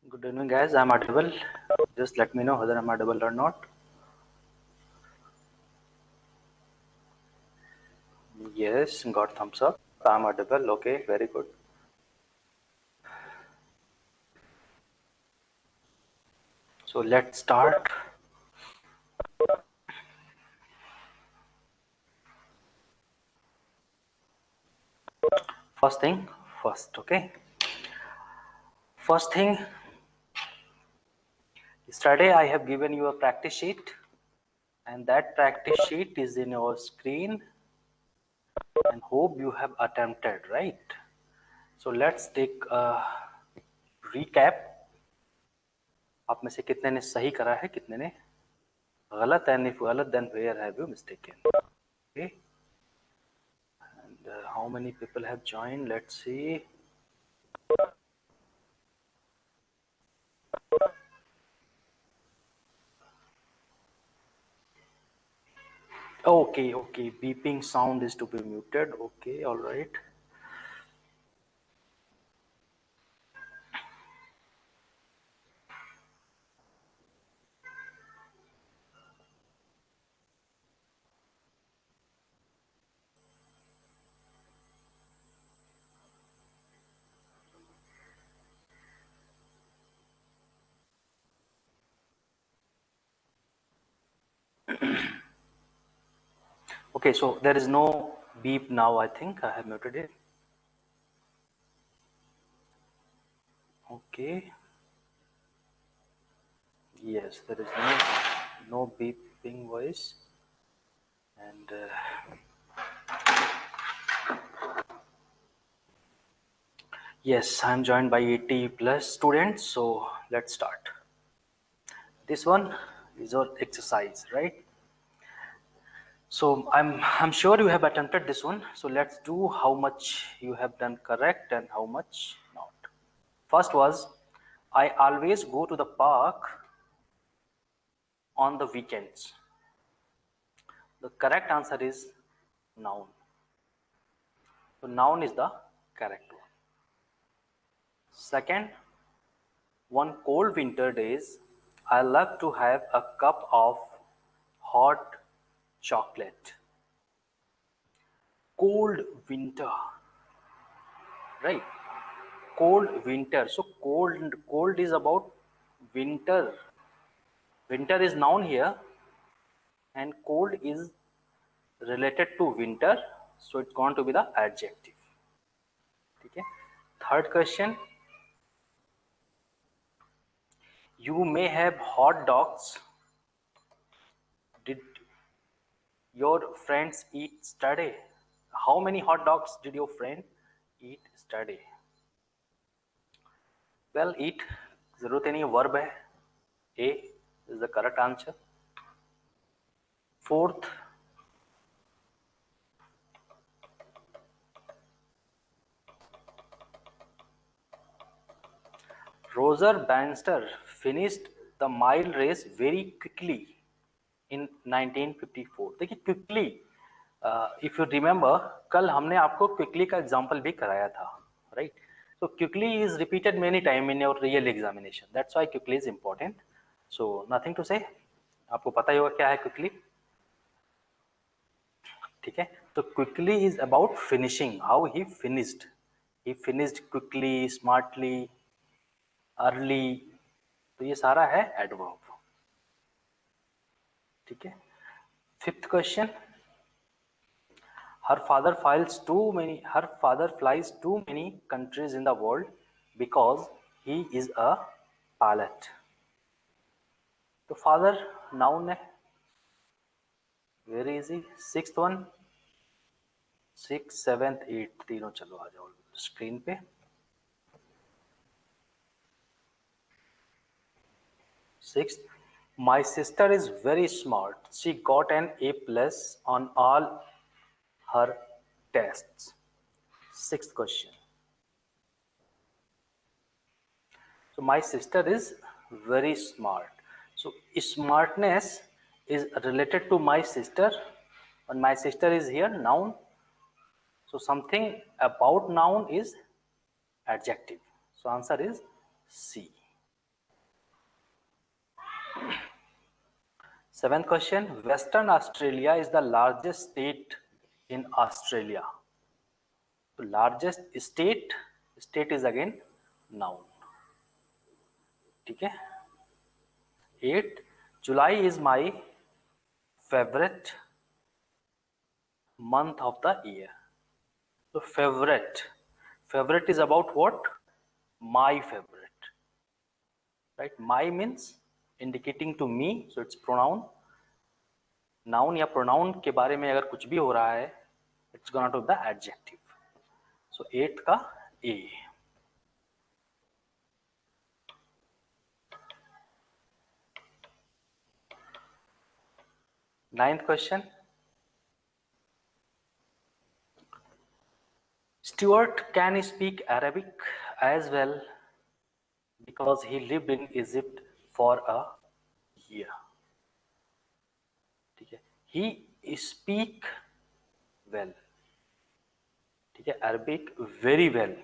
Good evening, guys. I'm audible. Just let me know whether I'm audible or not. Yes, got thumbs up. I'm audible. Okay, very good. So let's start. First thing first, okay? First thing, yesterday I have given you a practice sheet, and that practice sheet is in your screen, and hope you have attempted, right? So let's take a recap. आप में से कितने ने सही करा है, कितने ने गलत, and if गलत then where have you mistaken? Okay. And how many people have joined? Let's see. Okay, okay. Beeping sound is to be muted. Okay, all right. Okay, so there is no beep now. I think I have muted it. Okay. Yes, there is no beeping voice, and yes, I'm joined by 80 plus students. So let's start. This one is our exercise, right? So I'm sure you have attempted this one. So let's do how much you have done correct and how much not. First was, I always go to the park on the weekends. The correct answer is noun. So noun is the correct one. Second, one cold winter days, I love to have a cup of hot chocolate. Cold winter, right? Cold winter. So cold is about winter. Winter is noun here, and cold is related to winter, so it's going to be the adjective. Okay. Third question, you may have hot dogs. Did your friends eat yesterday? How many hot dogs did your friend eat yesterday? Well, eat जरूरत ही नहीं, verb है. A is the correct answer. Fourth, Roger Bannister finished the mile race very quickly in 1954. देखिए quickly, if you remember, कल हमने आपको quickly का example भी कराया था, right? So quickly is repeated many time in your real examination. That's why quickly is important. So nothing to say. आपको पता ही होगा क्या है quickly. ठीक है, तो quickly is about finishing, how he finished quickly, smartly, early. तो ये सारा है adverb. ठीक है. Fifth question, Her father flies too many countries in the world because he is a pilot. तो father noun है, very easy. Sixth one, 6th, 7th, 8th तीनों चलो आ जाओ स्क्रीन पे. Sixth, my sister is very smart. She got an A+ on all her tests. Sixth question. So my sister is very smart. So smartness is related to my sister, and my sister is here noun. So something about noun is adjective. So answer is C. Seventh question, Western Australia is the largest state in Australia. So largest state, state is again noun. ठीक है. 8, July is my favorite month of the year. So favorite is about what? My favorite, right? My means indicating to me, so it's pronoun. Noun या pronoun के बारे में अगर कुछ भी हो रहा है, it's gonna to the adjective. So 8th का A. Ninth question, Stuart can speak Arabic as well because he lived in Egypt for a year. ठीक है. He speak well. ठीक है. Arabic very well.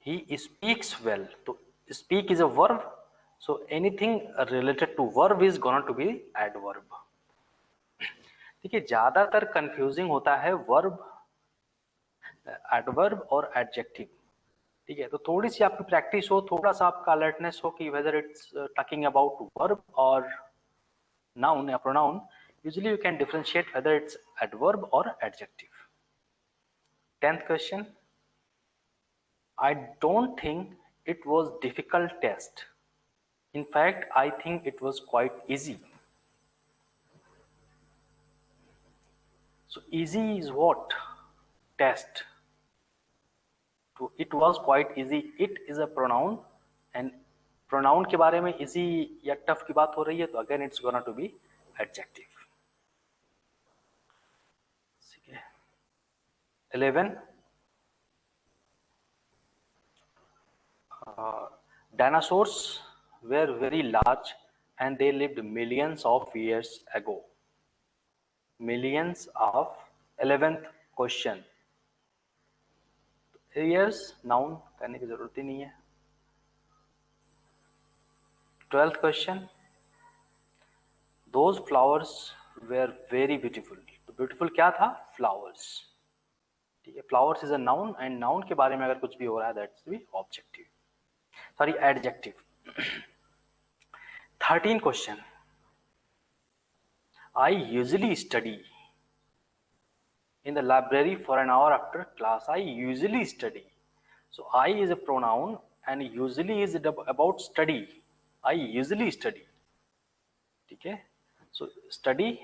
He speaks well. तो speak is a verb. So anything related to verb is going to be adverb. ठीक है. ज्यादातर confusing होता है वर्ब, एडवर्ब और एडजेक्टिव. ठीक है. तो थोड़ी सी आपकी प्रैक्टिस हो, थोड़ा सा आपका अलर्टनेस हो कि whether it's talking about verb और नाउन या pronoun, usually you can differentiate whether it's adverb और adjective. 10th question, I don't think it was difficult test. In fact, I think it was quite easy. So easy is what? Test. So it was quite easy. It is a pronoun, and pronoun के बारे में easy या tough की बात हो रही है, तो again it's gonna to be adjective. 11. Dinosaurs were very large and they lived millions of years ago. Millions of 11th question. Years noun करने की जरूरत ही नहीं है. 12th question. Those flowers were very beautiful. तो beautiful क्या था? Flowers. ठीक है. Flowers is a noun and noun के बारे में अगर कुछ भी हो रहा है that's the objective. Sorry, adjective. 13th question. I usually study in the library for an hour after class. I usually study. So I is a pronoun and usually is about study. I usually study. ठीक है. So study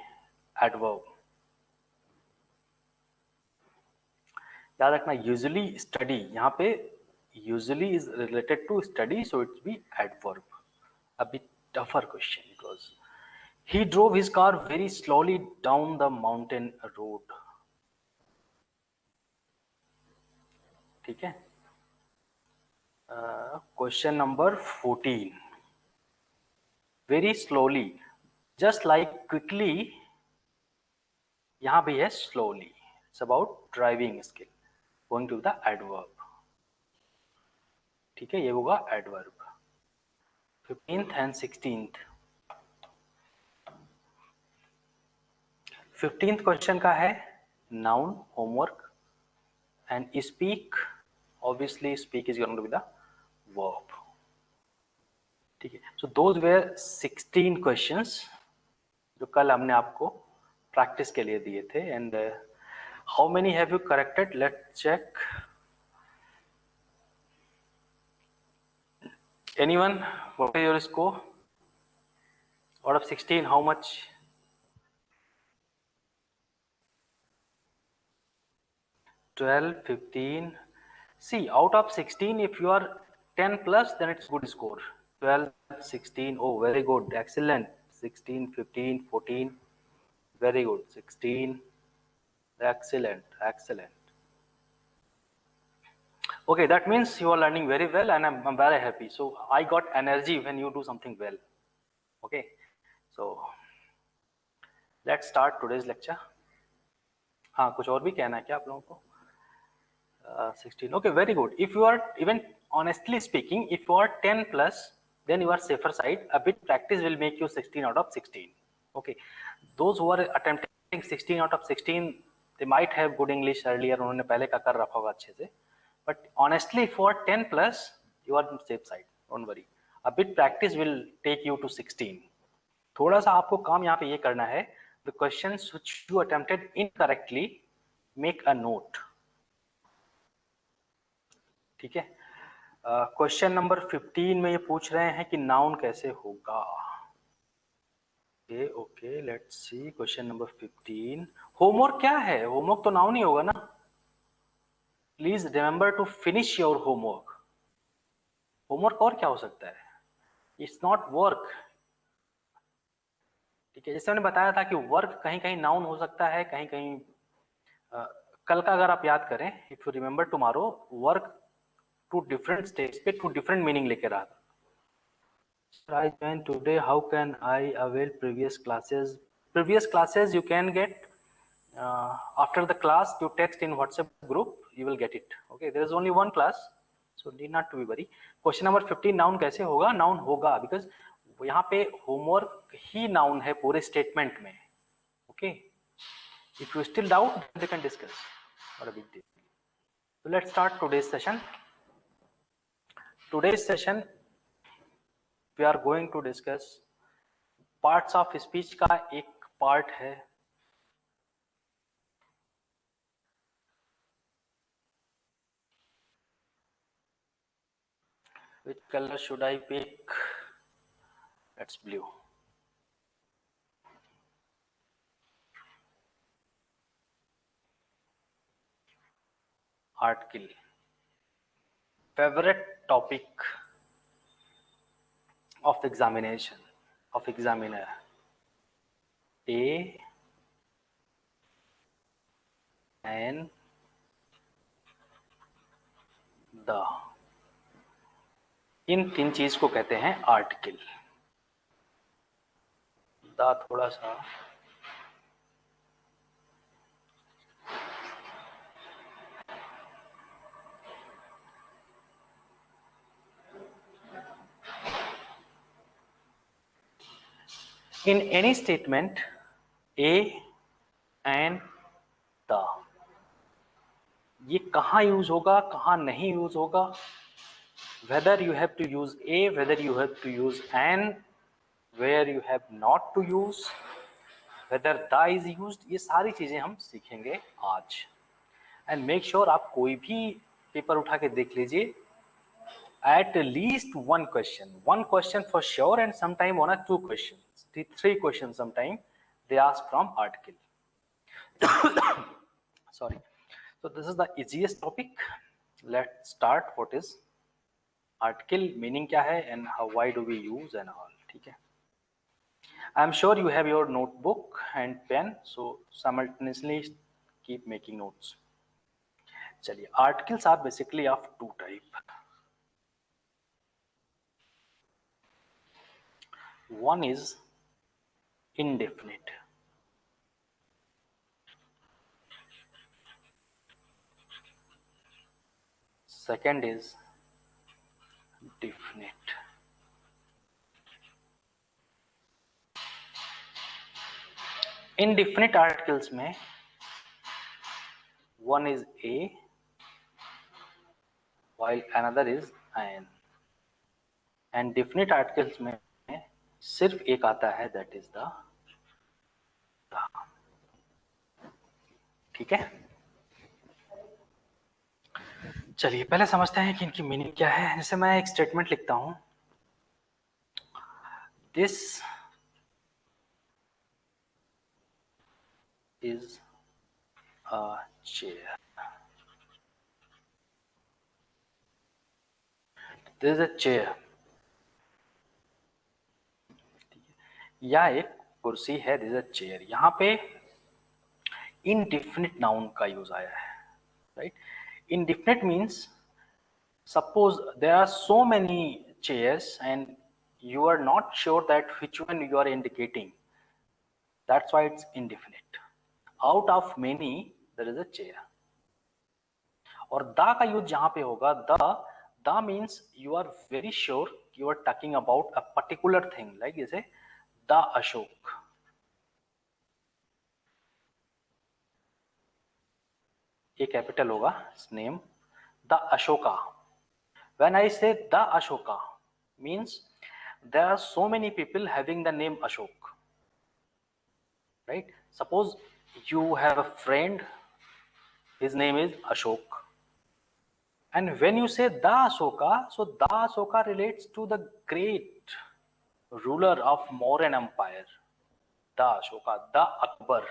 adverb. याद रखना usually study, यहाँ पे usually is related to study, so it's be adverb. A bit tougher question because he drove his car very slowly down the mountain road. ठीक है. Question number 14. Very slowly, just like quickly, यहाँ भी है slowly. It's about driving skill. Going to the adverb. ठीक है, ये होगा adverb. 15th and 16th. 15th question का है noun homework and speak. Obviously speak is going to be the verb. ठीक है. So those were 16 questions जो कल हमने आपको प्रैक्टिस के लिए दिए थे. And how many have you corrected? Let's check. Anyone? What is your score? Out of 16, how much? 12, 15. See, out of 16, if you are 10 plus, then it's good score. 12, 16. Oh, very good. Excellent. 16, 15, 14. Very good. 16. Excellent. Excellent. Okay, that means you are learning very well, and I'm very happy. So I got energy when you do something well. Okay. So let's start today's lecture. हाँ, कुछ और भी कहना है क्या आप लोगों को? 16. Okay, very good. If you are, even honestly speaking, if you are 10 plus, then you are safer side. A bit practice will make you 16 out of 16. Okay. Those who are attempting 16 out of 16, they might have good English earlier. उन्होंने पहले का कर रखा होगा अच्छे से. But honestly, if you are 10 plus, you are on safe side. Don't worry. A bit practice will take you to 16. थोड़ा सा आपको काम यहाँ पे ये करना है. The questions which you attempted incorrectly, make a note. ठीक है. क्वेश्चन नंबर 15 में ये पूछ रहे हैं कि नाउन कैसे होगा. Okay, let's see. Question number 15. Homework क्या है? होमवर्क तो नाउन ही होगा ना. Please remember to finish your homework. Homework और क्या हो सकता है? It's not work. ठीक है, जैसे मैंने बताया था कि वर्क कहीं कहीं नाउन हो सकता है, कहीं कहीं कल का अगर आप याद करें, if you remember tomorrow, work two different stage पे टू डिफरेंट मीनिंग लेके रहा था. I joined today. How can I avail previous classes? Previous classes you can get after the class. You text in WhatsApp group. You will get it. Okay. There is only one class, so need not to be worried. Question number 15. Noun कैसे होगा? Noun होगा because यहाँ पे homework ही noun है पूरे statement में. Okay. If you still doubt, they can discuss. Not a big deal. So let's start today's session. Today's session we are going to discuss parts of speech का एक part है. Which color should I pick? That's blue. Article. Favorite topic of examination, of examiner. A and the. इन तीन चीज को कहते हैं article. The थोड़ा सा in any statement, A and the. ये कहाँ यूज होगा, कहाँ नहीं यूज होगा, whether you have to use A, whether you have to use and, where you have not to use, whether the is used, ये सारी चीजें हम सीखेंगे आज. एंड मेक श्योर आप कोई भी पेपर उठा के देख लीजिए. At least one question for sure, and sometime 1 or 2 questions, 3 questions sometime they ask from article. Sorry. So this is the easiest topic. Let's start. What is article, meaning क्या है, and how, why do we use and all. ठीक है. I am sure you have your notebook and pen, so simultaneously keep making notes. चलिए, articles are basically of 2 type. One is indefinite. Second is definite. Indefinite articles में one is A while another is an. And definite articles में सिर्फ एक आता है, that is the. ठीक है, चलिए पहले समझते हैं कि इनकी मीनिंग क्या है। जैसे मैं एक स्टेटमेंट लिखता हूं, this is a chair, this is a chair, या एक कुर्सी है, दिस इज अ चेयर। यहाँ पे इनडिफिनिट नाउन का यूज आया है, right. Indefinite means suppose there are so many chairs and you are not sure that which one you are indicating, that's why it's indefinite. Out of many there is a chair. और the का use जहां पे होगा, the means you are very sure you are talking about a particular thing, like जैसे the Ashok, ये capital होगा name, the Ashoka. When I say the Ashoka means there are so many people having the name Ashok, right? Suppose you have a friend, his name is Ashok, and when you say the Ashoka, so the Ashoka relates to the great ruler of Mauryan Empire, the Ashoka, the Akbar.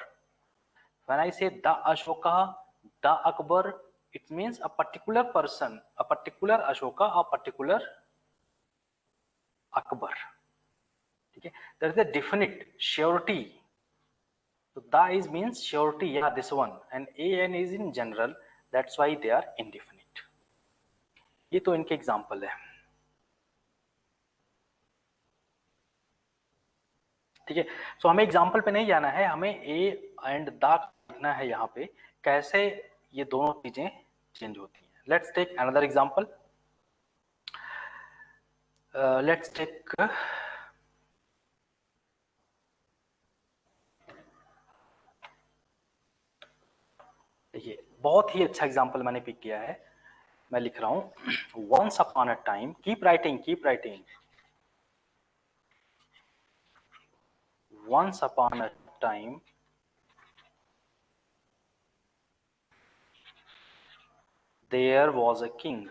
When I say the Ashoka, the Akbar, it means a particular person, a particular Ashoka, a particular Akbar. ठीक है, there is a definite surety. So the is means surety, yeah, this one, and an is in general, that's why they are indefinite. ये तो इनके example है, ठीक है। सो हमें example पे नहीं जाना है, हमें ए एंड द लिखना है यहाँ पे, कैसे ये दोनों चीजें चेंज होती हैं। Let's take another example, let's take देखिए, बहुत ही अच्छा एग्जाम्पल मैंने पिक किया है, मैं लिख रहा हूं, once upon a time, keep writing keep writing, once upon a time there was a king.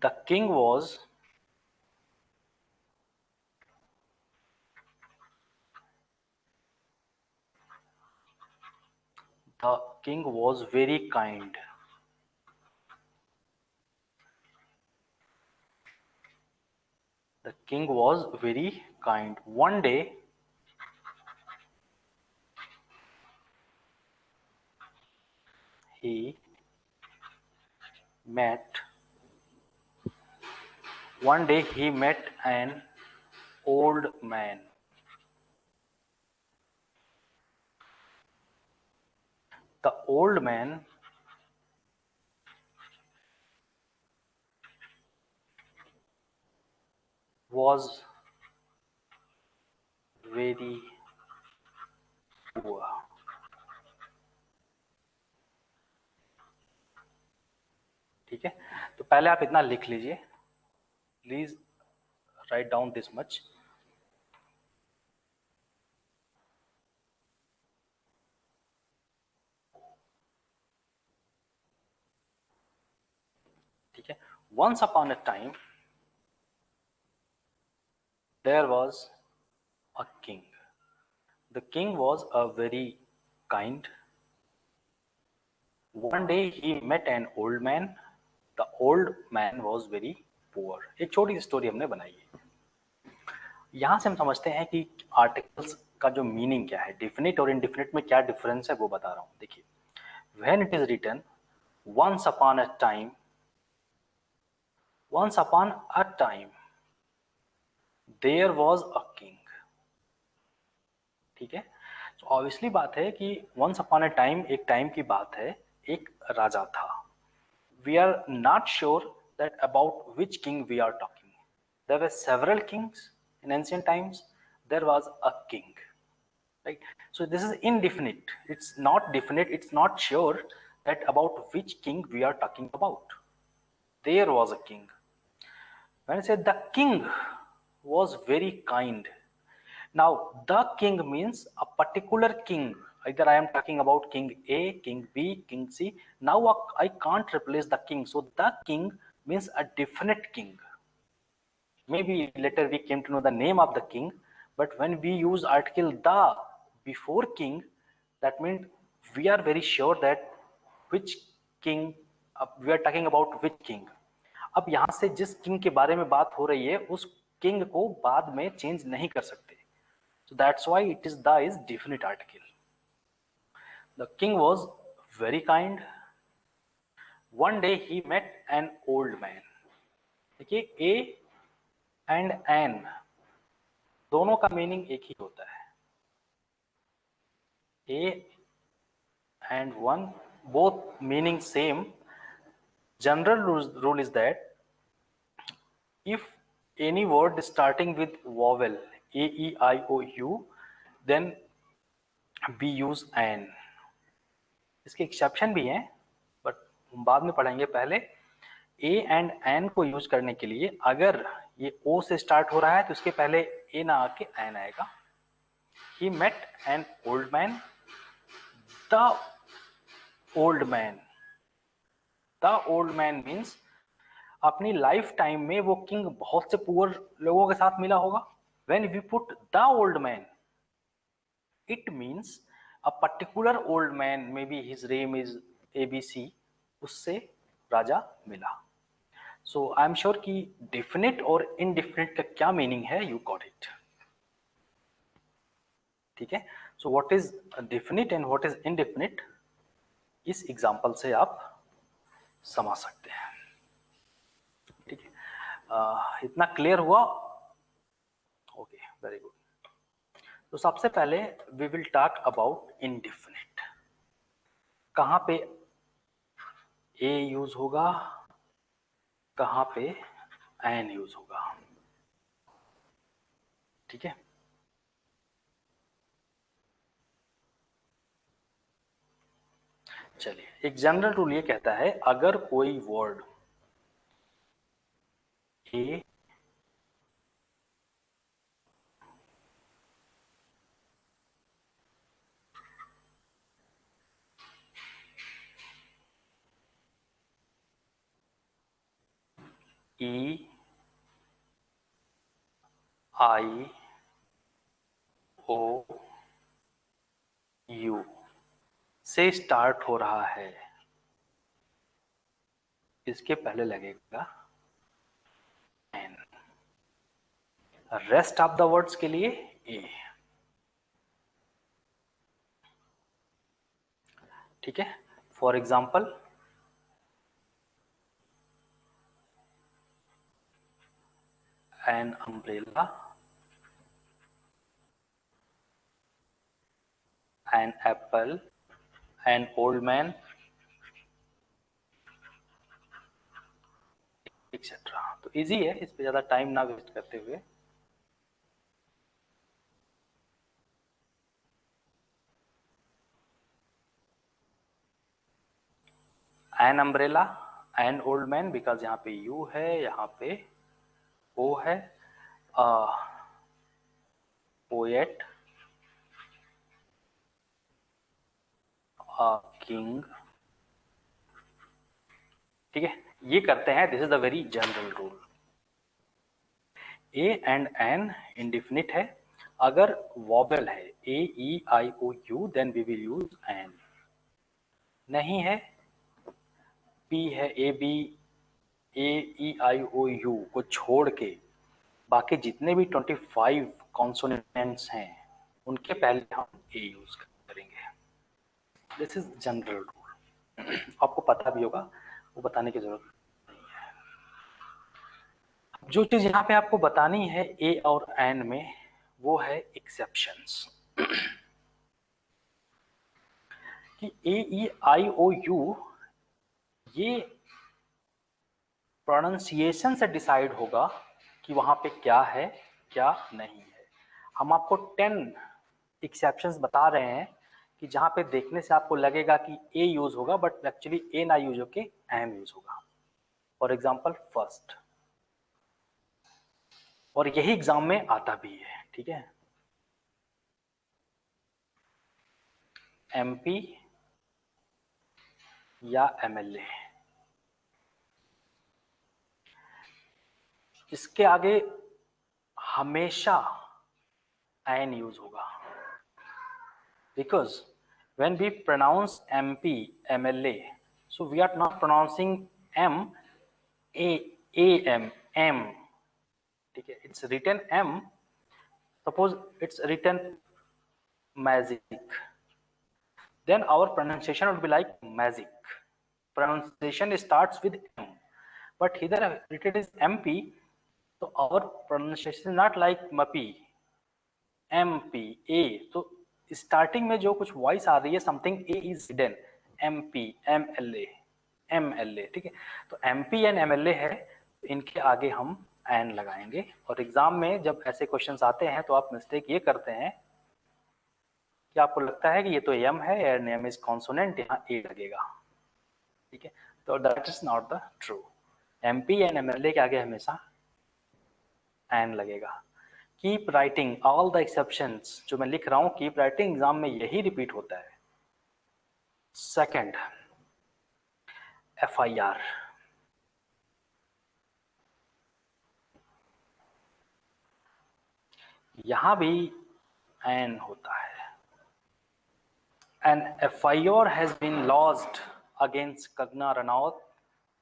The king was very kind. The king was very kind. One day he met an old man. The old man was very poor. ठीक है, तो पहले आप इतना लिख लीजिए, please write down this much. ठीक है, once upon a time there was a king. The king was a very kind. One day he met an old man. The old man was very poor. एक छोटी सी story हमने बनाई है। यहां से हम समझते हैं कि आर्टिकल्स का जो मीनिंग क्या है, डिफिनिट और इनडिफिनिट में क्या डिफरेंस है वो बता रहा हूं। देखिए, when it is written once upon a time, once upon a time there was a king, ठीक है। तो ऑब्वियसली बात है कि वंस अपॉन अ टाइम एक टाइम की बात है, एक राजा था। We are not sure that about which king we are talking. There were several kings in ancient times. There was a king, right? So this is indefinite. It's not definite. It's not sure that about which king we are talking about. There was a king. When I say the king, was very kind. Now the king means a particular king. Either I am talking about king A, king B, king C. Now I can't replace the king, so the king means a definite king. Maybe later we came to know the name of the king, but when we use article the before king, that means we are very sure that which king, we are talking about which king. अब यहां से जिस king के बारे में बात हो रही है उस किंग को बाद में चेंज नहीं कर सकते. So that's why it is the is definite article. The king was very kind. One day he met an old man. देखिए A and an दोनों का मीनिंग एक ही होता है. A and one both meaning same. General rule is that if any word starting with vowel A, E, I, O, U, then we use an. इसके exception भी हैं, but हम बाद में पढ़ेंगे. पहले ए एंड एन को यूज करने के लिए अगर ये ओ से स्टार्ट हो रहा है तो इसके पहले ए ना आके एन आएगा. He met an old man. The old man, the old man means अपनी लाइफ टाइम में वो किंग बहुत से पुअर लोगों के साथ मिला होगा. When we put the old man, it means a particular old man, maybe his name is ABC, उससे राजा मिला. सो आई एम श्योर कि डेफिनेट और इनडेफिनेट का क्या मीनिंग है, यू गॉट इट. ठीक है. So what is definite and what is indefinite, इस एग्जांपल से आप समझ सकते हैं. ठीक है. इतना क्लियर हुआ? Okay, very good. तो सबसे पहले we will talk about indefinite. कहां पे ए यूज होगा, कहां पे एन यूज होगा. ठीक है. चलिए, एक जनरल रूल ये कहता है अगर कोई word a e i o u से स्टार्ट हो रहा है, इसके पहले लगेगा an. Rest of the words के लिए ए. ठीक है. For example an umbrella, an apple, an old man, etcetera. तो इजी है, इस पे ज्यादा टाइम ना वेस्ट करते हुए an umbrella, an old man, because यहाँ पे यू है, यहाँ पे ओ है. Poet, king. ठीक है. ये करते हैं, this is the very general rule. A and an indefinite है. अगर वॉबल है a e i o u, then we will use an. नहीं है, पी है, A B, A e i o you को छोड़ के बाकी जितने भी 25 कॉन्सोनेंट्स हैं उनके पहले हम ए यूज करेंगे. This is general rule. आपको पता भी होगा, वो बताने की जरूरत नहीं है. जो चीज यहाँ पे आपको बतानी है ए और एन में, वो है एक्सेप्शंस. कि ए ई आई ओ यू ये प्रोनाउंसिएशन से डिसाइड होगा कि वहां पे क्या है क्या नहीं है. हम आपको 10 एक्सेप्शंस बता रहे हैं कि जहां पे देखने से आपको लगेगा कि ए यूज होगा, बट एक्चुअली ए ना यूज होके एम यूज होगा. फॉर एग्जाम्पल फर्स्ट, और यही एग्जाम में आता भी है, ठीक है। एमपी या एमएलए, इसके आगे हमेशा एन यूज होगा, because when we pronounce MP, MLA, so we are not pronouncing M, M, ठीक है, it's written M, suppose it's written magic, then our pronunciation would be like magic, pronunciation starts with M, but here written is MP, so our pronunciation is not like MAPI, MP, A, तो starting में जो कुछ voice आ रही है something A is hidden, MP, MLA, MLA, ठीक है। तो MP and MLA है, तो इनके आगे हम एन लगाएंगे। और एग्जाम में जब ऐसे क्वेश्चंस आते हैं तो आप मिस्टेक ये करते हैं कि आपको लगता है कि ये तो एम है एंड एम इज कॉन्सोनेंट, यहाँ ए लगेगा, ठीक है। तो that is not the true, MP and MLA के आगे हमेशा एन लगेगा। Keep writing all the exceptions, जो मैं लिख रहा हूं कीप राइटिंग, एग्जाम में यही रिपीट होता है। सेकंड, FIR, यहां भी एन होता है। An FIR has been lodged against Kangana Ranaut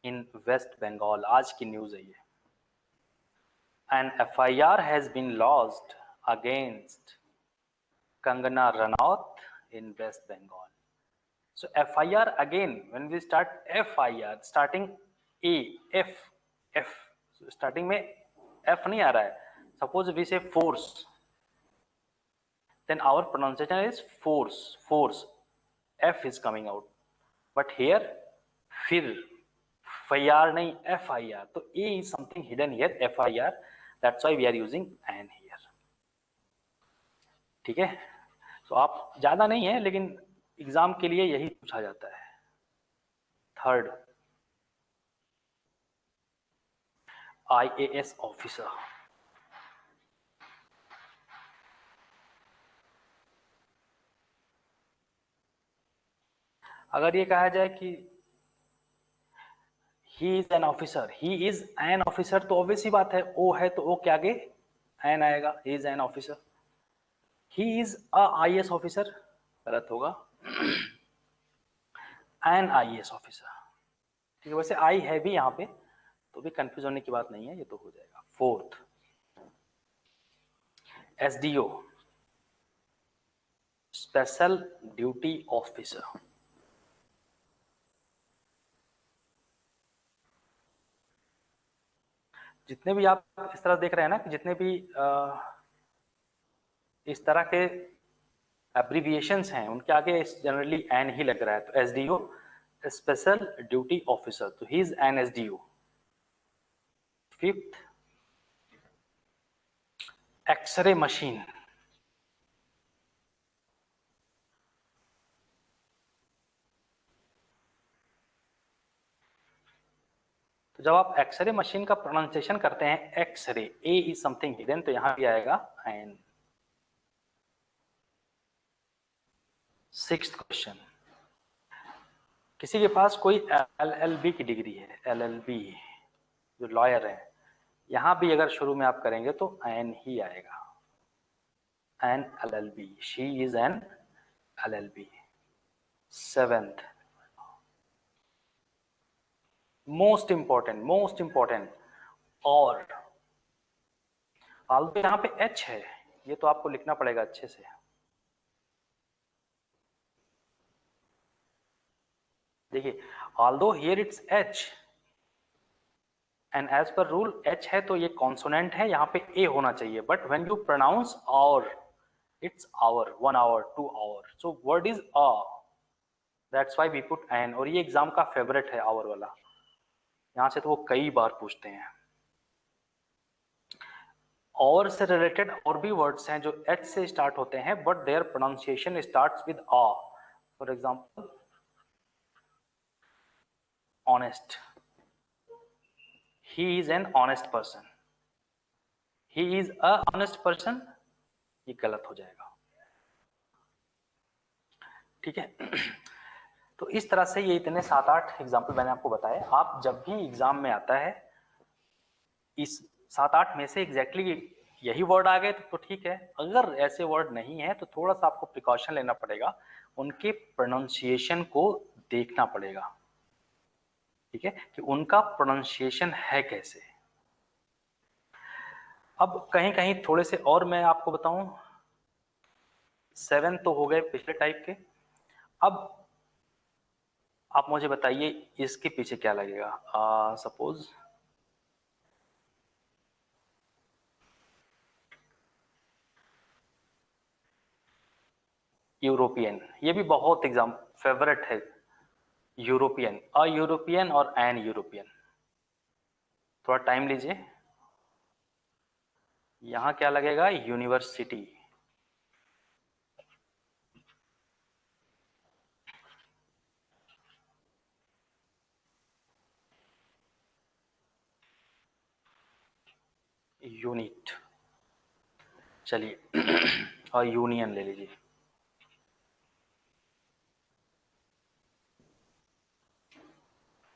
in West Bengal, आज की न्यूज है ये। An FIR has been lodged against Kangana Ranaut in West Bengal. So FIR again, when we start FIR, starting A, F, so starting में F नहीं आ रहा है, suppose we say force, then our pronunciation is force, F is coming out, but here फिर FIR नहीं FIR, तो A is something hidden here, FIR, that's why we are using an here, ठीक है। तो आप ज्यादा नहीं है लेकिन एग्जाम के लिए यही पूछा जाता है। थर्ड, IAS ऑफिसर, अगर ये कहा जाए कि ही is an officer, he is an officer, तो ऑब्वियस ही बात है ओ है तो ओ के आगे एन आएगा, ही is an officer. He is a IAS officer, गलत होगा, एन IAS ऑफिसर, ठीक है। वैसे आई है भी यहाँ पे, तो भी कंफ्यूज होने की बात नहीं है, ये तो हो जाएगा। Fourth, SDO, special duty officer, जितने भी आप इस तरह देख रहे हैं ना कि जितने भी इस तरह के एब्रीविएशंस हैं उनके आगे जनरली एन ही लग रहा है, तो SDO स्पेशल ड्यूटी ऑफिसर, तो he is an SDO। Fifth, x-ray machine, तो जब आप एक्सरे मशीन का प्रोनाउंसिएशन करते हैं x-ray, a is something hidden, तो यहां भी आएगा एन। सिक्स्थ क्वेश्चन, किसी के पास कोई LLB की डिग्री है, LLB, जो लॉयर है, यहां भी अगर शुरू में आप करेंगे तो एन ही आएगा, an LLB, she is an LLB। Seventh, most important, और आल्दो यहाँ पे H है, ये तो आपको लिखना पड़ेगा अच्छे से। देखिए, although here it's H and as per rule H है तो ये कॉन्सोनेंट है, यहाँ पे A होना चाहिए, but when you pronounce hour, it's hour, 1 hour, 2 hour, so word is a, that's why we put an. और ये एग्जाम का फेवरेट है आवर वाला, यहाँ से तो वो कई बार पूछते हैं। और से रिलेटेड और भी वर्ड्स हैं जो H से स्टार्ट होते हैं but there pronunciation starts with आ, for example honest, he is an honest person, he is a honest person, ये गलत हो जाएगा। ठीक है। तो इस तरह से ये इतने 7-8 एग्जाम्पल मैंने आपको बताए। आप जब भी एग्जाम में आता है इस 7-8 में से एग्जैक्टली यही वर्ड आ गए तो ठीक है, अगर ऐसे वर्ड नहीं है तो थोड़ा सा आपको प्रिकॉशन लेना पड़ेगा, उनके प्रोनाउंसिएशन को देखना पड़ेगा। ठीक है, कि उनका प्रोनाउंसिएशन है कैसे। अब कहीं कहीं थोड़े से और मैं आपको बताऊं, 7 तो हो गए पिछले टाइप के। अब आप मुझे बताइए इसके पीछे क्या लगेगा। सपोज यूरोपियन, ये भी बहुत एग्जाम फेवरेट है। यूरोपियन, अ यूरोपियन और एन यूरोपियन। थोड़ा टाइम लीजिए। यहां क्या लगेगा, यूनिवर्सिटी। यूनिट, चलिए और यूनियन ले लीजिए।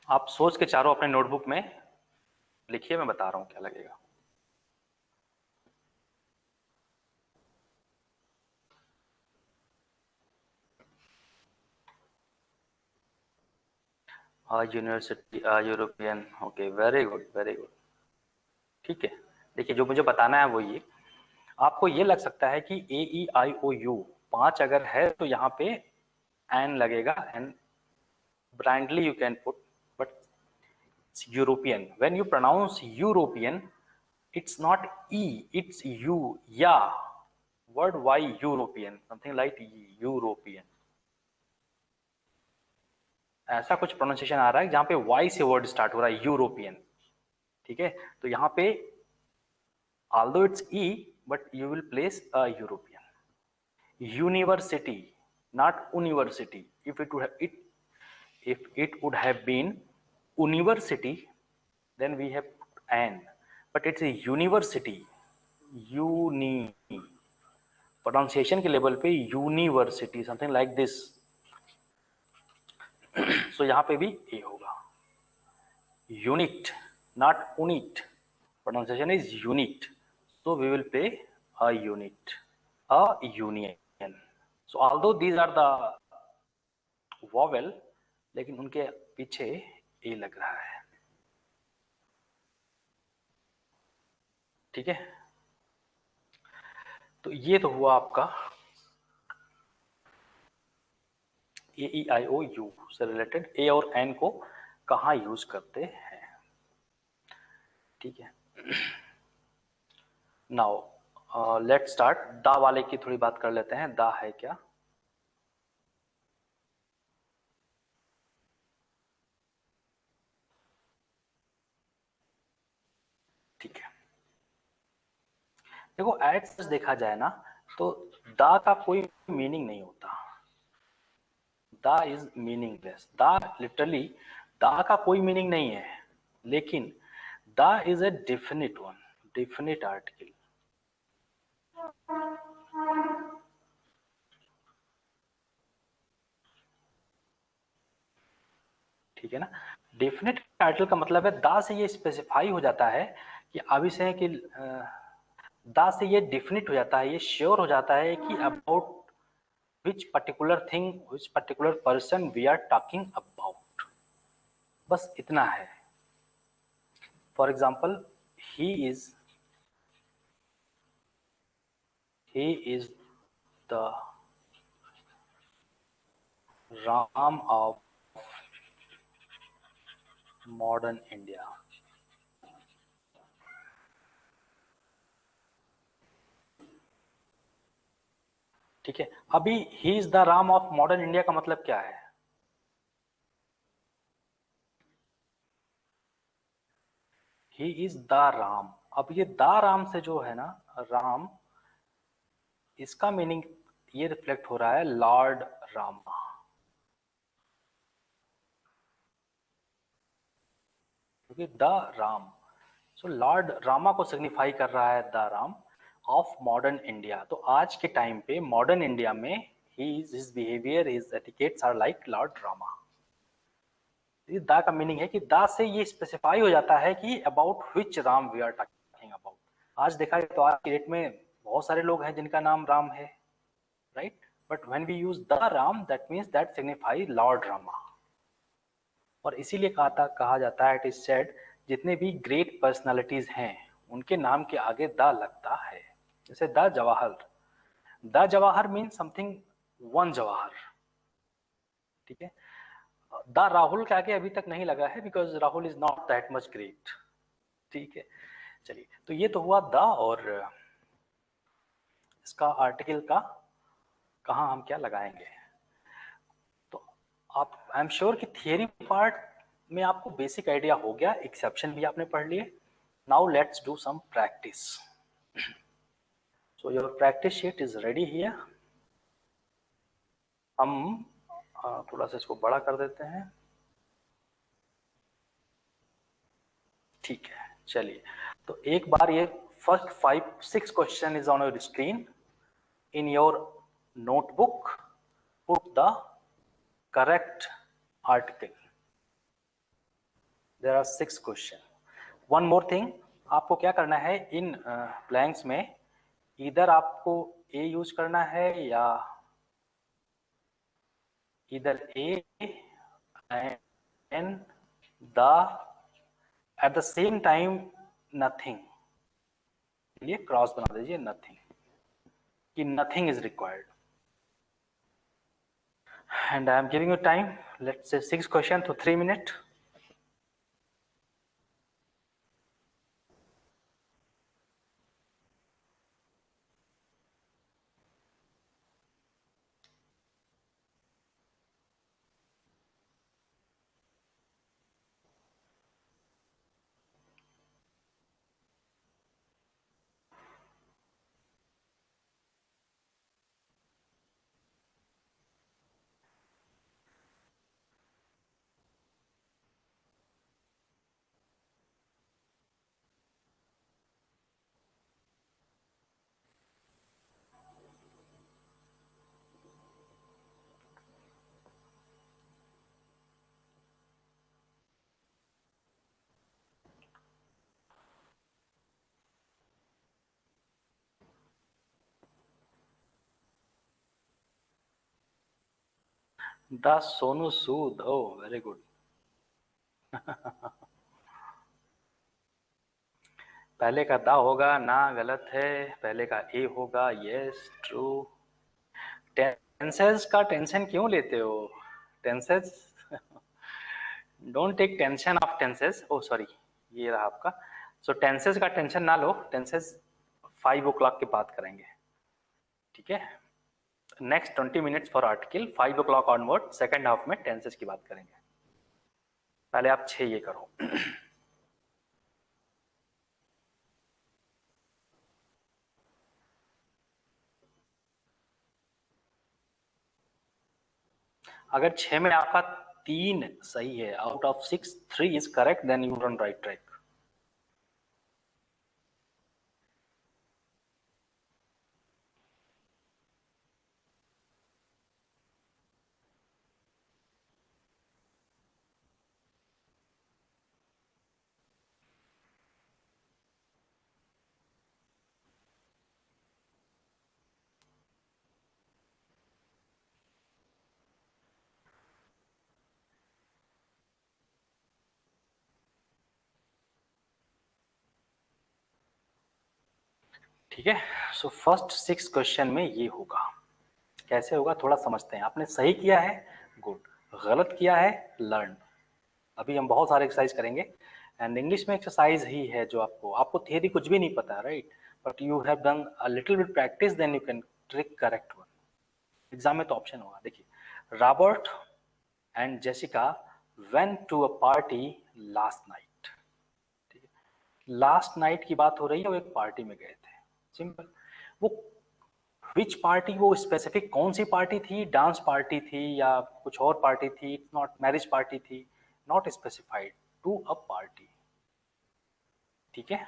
आप सोच के चारों अपने नोटबुक में लिखिए, मैं बता रहा हूं क्या लगेगा। University, European, okay, very good very good. ठीक है, देखिए जो मुझे बताना है वो ये, आपको ये लग सकता है कि ए ई आई ओ यू 5 अगर है तो यहाँ पे एन लगेगा, and broadly you can put, but European, when you pronounce European it's not e, it's u, yeah, word y, European, something like European, ऐसा कुछ प्रोनाउंसिएशन आ रहा है जहां पे y से वर्ड स्टार्ट हो रहा है, यूरोपियन। ठीक है, तो यहां पे although it's e but you will place a European. University, not university. If it would have been university, then we have an, but it's a university, uni, pronunciation के level पे university, something like this. So यहां पे भी a होगा, unit not unit, pronunciation is unit, so we will put a unit, a union. So although these are the vowel, लेकिन उनके पीछे ए लग रहा है। ठीक है, तो ये तो हुआ आपका ए ई आई ओ यू से रिलेटेड ए और एन को कहाँ यूज करते हैं। ठीक है, नाउ लेट स्टार्ट। दा वाले की थोड़ी बात कर लेते हैं, दा है क्या। ठीक है, देखो एट सच देखा जाए ना तो दा का कोई मीनिंग नहीं होता, दा इज मीनिंगलेस, दा लिटरली दा का कोई मीनिंग नहीं है, लेकिन दा is a definite one, definite article. ठीक है ना, डेफिनेट आर्टिकल का मतलब है दा से ये स्पेसिफाई हो जाता है कि अभी से कि दा से ये डेफिनिट हो जाता है, ये श्योर हो जाता है कि about which particular thing, which particular person we are talking about, बस इतना है। For example, he is the Ram of modern India. ठीक है, अभी he is the Ram of modern India का मतलब क्या है, ही इज द राम। अब ये द राम से जो है ना, राम, इसका मीनिंग ये रिफ्लेक्ट हो रहा है लॉर्ड रामा, क्योंकि the Ram, so Lord Rama को सिग्निफाई कर रहा है the Ram of modern India. तो आज के टाइम पे मॉडर्न इंडिया में his behaviour, his etiquettes are like Lord Rama. The का मीनिंग है कि द से ये स्पेसिफाई हो जाता है कि about which Ram we are talking about. आज देखा जाए तो आज की डेट में बहुत सारे लोग हैं जिनका नाम राम है, right, but when we use the Ram that means that signify Lord Rama. और इसीलिए कहा जाता है, इट इज सेड, जितने भी ग्रेट पर्सनालिटीज हैं उनके नाम के आगे द लगता है। जैसे the Jawahar mean something, one Jawahar, ठीक है। द राहुल के आगे अभी तक नहीं लगा है because Rahul is not that much great, ठीक है। चलिए, तो ये तो हुआ द, और इसका आर्टिकल का कहाँ हम क्या लगाएंगे। तो आप, आई एम श्योर कि थियरी पार्ट में आपको बेसिक आइडिया हो गया, एक्सेप्शन भी आपने पढ़ लिए। Now let's do some practice. So your practice sheet is ready here. हम थोड़ा सा इसको बड़ा कर देते हैं, ठीक है। चलिए, तो एक बार ये first 5-6 question is on your screen. In your notebook put the correct article. There are 6 question. One more thing, आपको क्या करना है इन ब्लैंक्स में, इधर आपको ए यूज करना है या इधर a and the at the same time nothing, ये क्रॉस बना दीजिए, नथिंग, कि nothing is required. And I am giving you time, let's say 6 question to 3 minutes. The Sonu Sood, oh very good. पहले का दा होगा ना, गलत है। पहले का ए होगा, यस ट्रू। टेंसेस का टेंशन क्यों लेते हो? Tenses, don't take tension of tenses. Oh sorry, ये रहा आपका। सो टेंसेस का टेंशन ना लो, टेंसेस 5 o'clock के बाद करेंगे, ठीक है। Next 20 minutes for article, 5 o'clock onward second half में टेंसेस की बात करेंगे। पहले आप 6 ये करो। अगर 6 में आपका 3 सही है, out of 6 3 is correct, then you run right track. ठीक है, सो फर्स्ट 6 क्वेश्चन में ये होगा। कैसे होगा थोड़ा समझते हैं। आपने सही किया है, गुड, गलत किया है, लर्न। अभी हम बहुत सारे एक्सरसाइज करेंगे, एंड इंग्लिश में एक्सरसाइज ही है जो आपको थियरी कुछ भी नहीं पता, right, but you have done a little bit practice, then you can trick correct one. Exam में तो ऑप्शन होगा, देखिए, Robert and Jessica went to a party last night. ठीक है, लास्ट नाइट की बात हो रही है, वो एक पार्टी में गए थे, सिंपल। वो विच पार्टी, वो स्पेसिफिक कौन सी पार्टी थी, डांस पार्टी थी या कुछ और पार्टी थी, नॉट मैरिज पार्टी थी, not specified, to a party, ठीक है,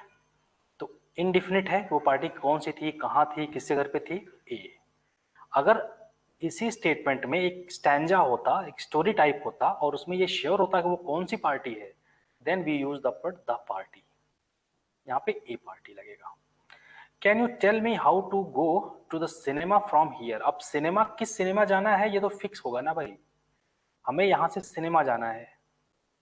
तो इनडिफिनिट है वो पार्टी कौन सी थी, कहाँ थी, किसके घर पे थी, ए। अगर इसी स्टेटमेंट में एक स्टैंजा होता, एक स्टोरी टाइप होता और उसमें ये श्योर होता कि वो कौन सी पार्टी है, then we use the word the party, यहाँ पे ए पार्टी लगेगा। Can you tell me how to go to the cinema from here. अब सिनेमा, किस सिनेमा जाना है ये तो फिक्स होगा ना भाई, हमें यहाँ से सिनेमा जाना है,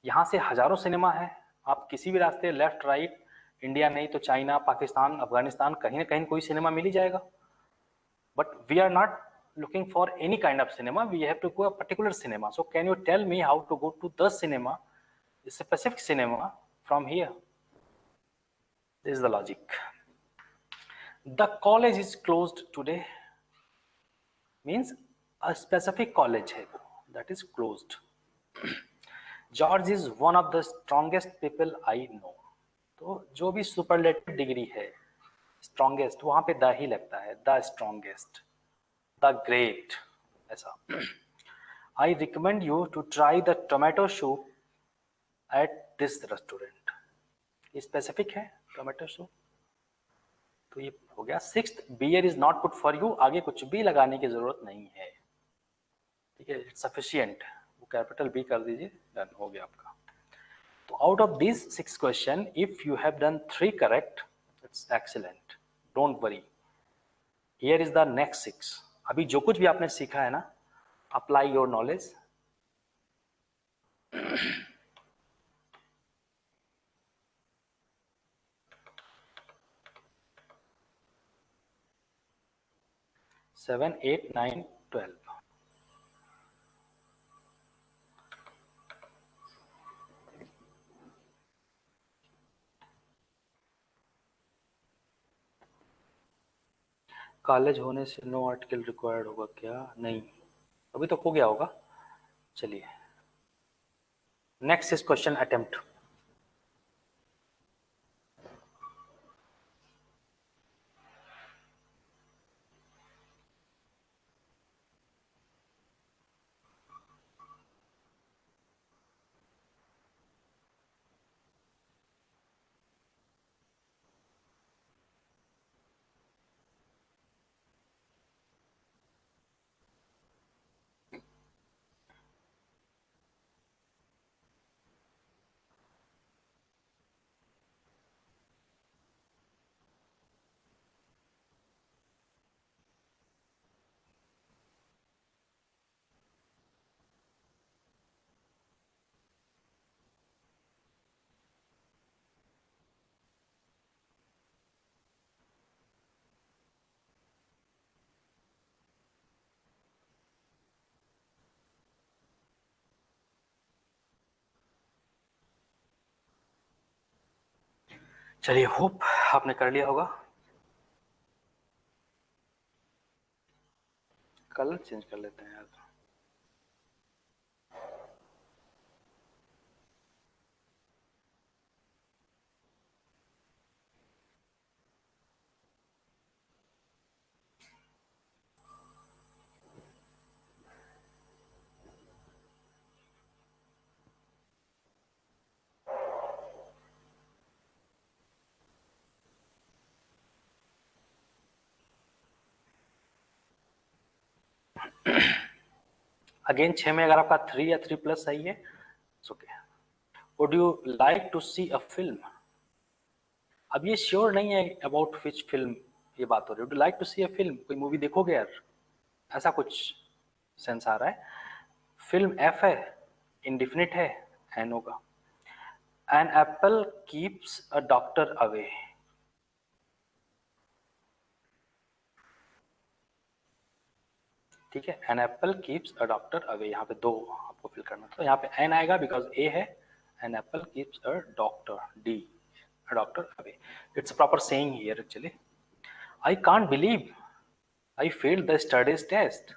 यहाँ से हजारों सिनेमा है, आप किसी भी रास्ते लेफ्ट राइट, इंडिया नहीं तो चाइना, पाकिस्तान, अफगानिस्तान, कहीं ना कहीं कोई सिनेमा मिल ही जाएगा। But we are not looking for any kind of cinema, we have to go a particular cinema. So can you tell me how to go to the cinema, a specific cinema from here? This is the logic. The college is closed today means a specific college है वो, that is closed. George is one of the strongest people I know. तो जो भी superlative degree है, strongest, वहां पे the he लगता है, द स्ट्रॉन्गेस्ट, द ग्रेट, ऐसा। I recommend you to try the tomato soup at this restaurant. ये स्पेसिफिक है टोमेटो सूप, तो ये हो गया। Sixth, beer is not good for you, आगे कुछ भी लगाने की जरूरत नहीं है, ठीक है, इट्स सफिशिएंट, वो कैपिटल बी कर दीजिए, डन हो गया आपका। तो out of this 6 question if you have done 3 correct, it's excellent, don't worry. Here is the next 6। अभी जो कुछ भी आपने सीखा है ना, apply your knowledge. Seven, 8, 9, 12। College होने से नो आर्टिकल रिक्वायर्ड होगा क्या? नहीं, अभी तो हो गया होगा। चलिए नेक्स्ट इज क्वेश्चन अटेम्प्ट। चलिए होप आपने कर लिया होगा। कलर चेंज कर लेते हैं यार। अगेन 6 में अगर आपका 3 या 3 प्लस सही है, it's okay. Would you like to see a film? अब ये श्योर नहीं है अबाउट विच फिल्म ये बात हो रही है। Would you like to see a film, कोई मूवी देखोगे यार, ऐसा कुछ सेंस आ रहा है। फिल्म एफ है, इंडिफिनिट है, एन होगा। An apple keeps a doctor away, ठीक है, an apple keeps a doctor away, यहाँ पे 2 आपको फिल करना, तो यहाँ पे एन आएगा बिकॉज ए है। An apple keeps a doctor, d, a doctor away. It's proper saying here actually. I can't believe I failed the studies test.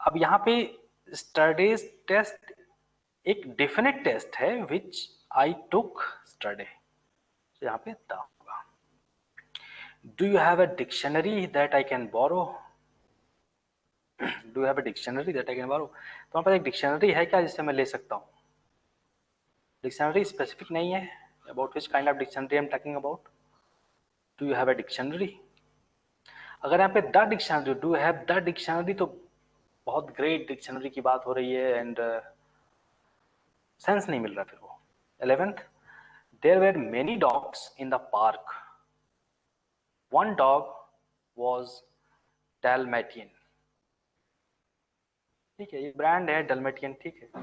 अब यहाँ पे स्टडीज टेस्ट एक डेफिनेट टेस्ट है विच आई टुक स्टडी, तो यहाँ पे the होगा। Do you have a dictionary that I can borrow? Do have a dictionary that I can borrow, तुम्हारे पास एक डिक्शनरी है क्या जिससे मैं ले सकता हूँ? डिक्शनरी स्पेसिफिक नहीं है, About which kind of dictionary I'm talking about? Do you have a dictionary? अगर यहाँ पे the dictionary, do have the dictionary, तो बहुत ग्रेट डिक्शनरी की बात हो रही है एंड सेंस नहीं मिल रहा फिर वो. 11th, there were many dogs in the park. One dog was Dalmatian. ठीक है, ये ब्रांड है डैलमेटियन. ठीक है.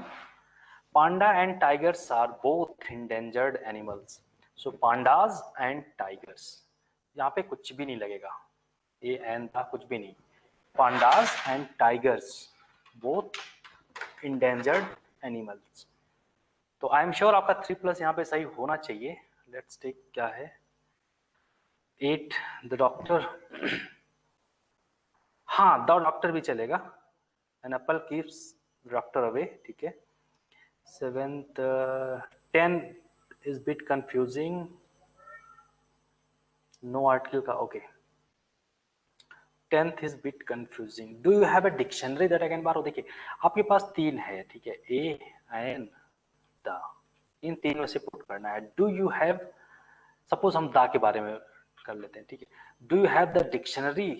Panda and tigers are both endangered animals. So pandas and tigers, यहाँ पे कुछ भी नहीं लगेगा, ए एन था कुछ भी नहीं. Pandas and tigers both endangered animals. तो आई एम श्योर आपका 3+ यहाँ पे सही होना चाहिए. लेट्स टेक क्या है 8, द डॉक्टर. हाँ, द डॉक्टर भी चलेगा. An apple keeps doctor away. ठीक है. 7th, 10 is bit confusing. No article का. Okay. 10th is bit confusing. Do you have a dictionary that I can borrow. देखिए आपके पास 3 है. ठीक है, ए एन द, इन 3 में से पुट करना है. डू यू हैव, सपोज हम द के बारे में कर लेते हैं. ठीक है. Do you have the dictionary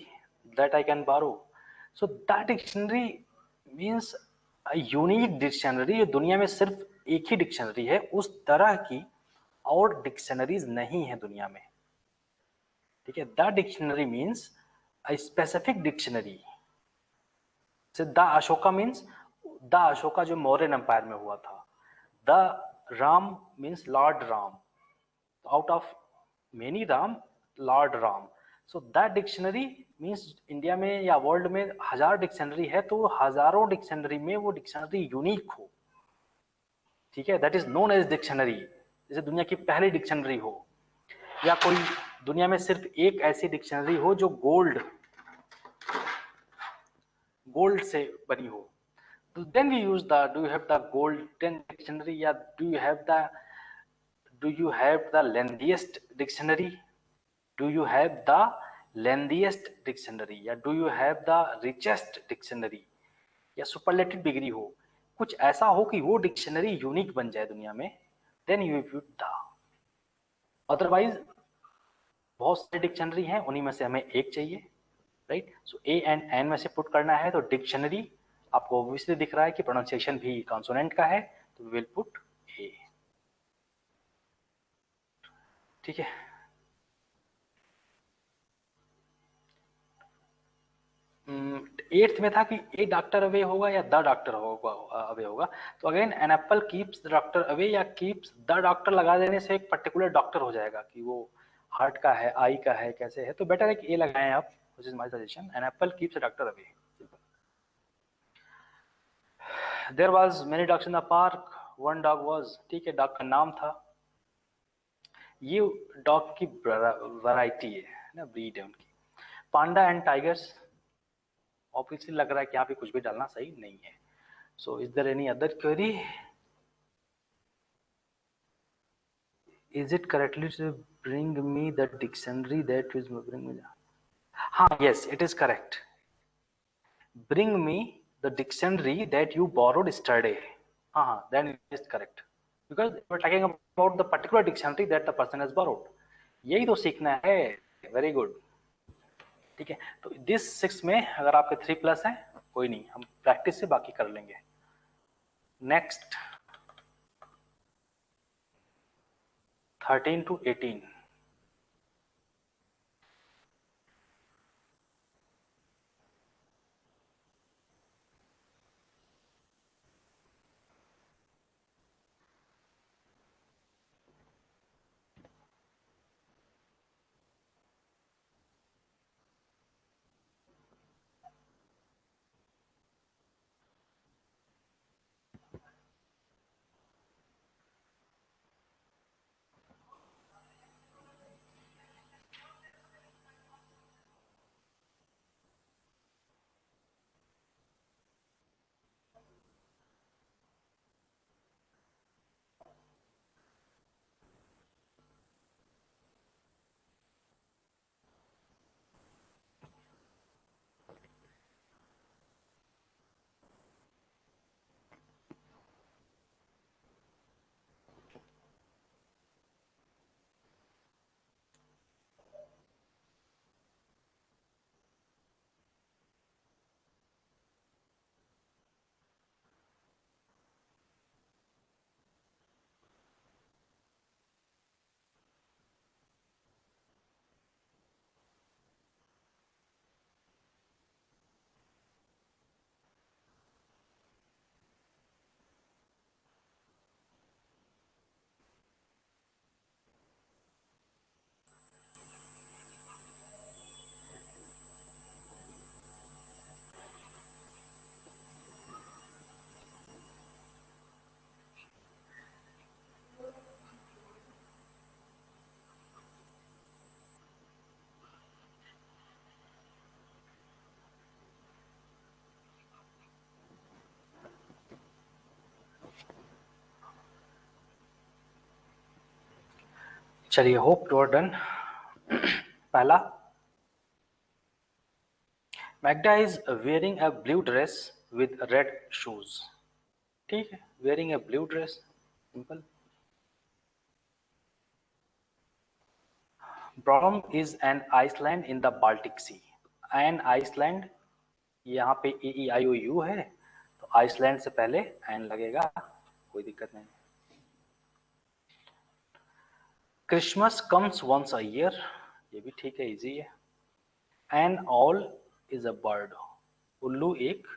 that I can borrow. So the dictionary means unique dictionary, जो दुनिया में सिर्फ एक ही डिक्शनरी है. उस तरह की और डिक्शनरीज नहीं है दुनिया में. ठीक है. The dictionary means a specific dictionary. The Ashoka means the Ashoka जो मौर्यन एम्पायर में हुआ था. The Ram means Lord Ram. Out of many Ram, Lord Ram. So that dictionary means India में या वर्ल्ड में 1000 डिक्शनरी है, तो हजारों डिक्शनरी में वो डिक्शनरी यूनिक हो. ठीक है. That is known as dictionary. जैसे दुनिया की पहली डिक्शनरी हो, या कोई दुनिया में सिर्फ एक ऐसी डिक्शनरी हो जो गोल्ड से बनी हो. तो then we use the do you have the golden dictionary, या do you have the lengthiest dictionary. Do you have the lengthiest dictionary, या do you have the richest dictionary, या सुपरलेटिव डिग्री हो. कुछ ऐसा हो कि वो डिक्शनरी यूनिक बन जाए दुनिया में. Then you use the. Otherwise बहुत सारे डिक्शनरी हैं, उन्हीं में से हमें एक चाहिए. Right. So a and an में से पुट करना है. तो डिक्शनरी आपको ऑब्वियसली दिख रहा है कि प्रोनाउंसिएशन भी कॉन्सोनेंट का है, तो वी विल पुट ए. ठीक है. 8th में था कि ए डॉक्टर अवे होगा या द डॉक्टर होगा, अवे होगा. तो again an apple keeps the doctor away या कीप्स द डॉक्टर लगा देने से एक पर्टिकुलर डॉक्टर हो जाएगा कि वो हार्ट का है, आई का है, कैसे है. तो बेटर है कि ए लगाएं आप. Which is my suggestion. An apple keeps the doctor away. There was many dogs in the park. One dog was. ठीक है, डॉग का नाम था. ये डॉग की वैरायटी है ना, ब्रीड है उनकी. पांडा एंड टाइगर्स. ऑब्वियसली लग रहा है कि यहाँ पे कुछ भी डालना सही नहीं है. So is there any other query. Is it correctly to bring me the dictionary that is bring me? हाँ, yes, it is correct. Bring me the dictionary that you borrowed yesterday. हाँ, then it is correct because we are talking about the particular dictionary that the person has borrowed. यही तो सीखना है. Very good. ठीक है. तो this 6 में अगर आपके 3+ है, कोई नहीं, हम प्रैक्टिस से बाकी कर लेंगे. Next 13 to 18. चलिए, होप यू आर डन। पहला, Magda is wearing a blue dress with red shoes. ठीक है, wearing a blue dress, simple. Brom is an island in the Baltic sea. An island, यहाँ पे ए ई आई ओ यू है, तो Iceland से पहले N लगेगा, कोई दिक्कत नहीं। Christmas comes once a year, ये भी ठीक है, इजी है। An owl is a bird, उल्लू एक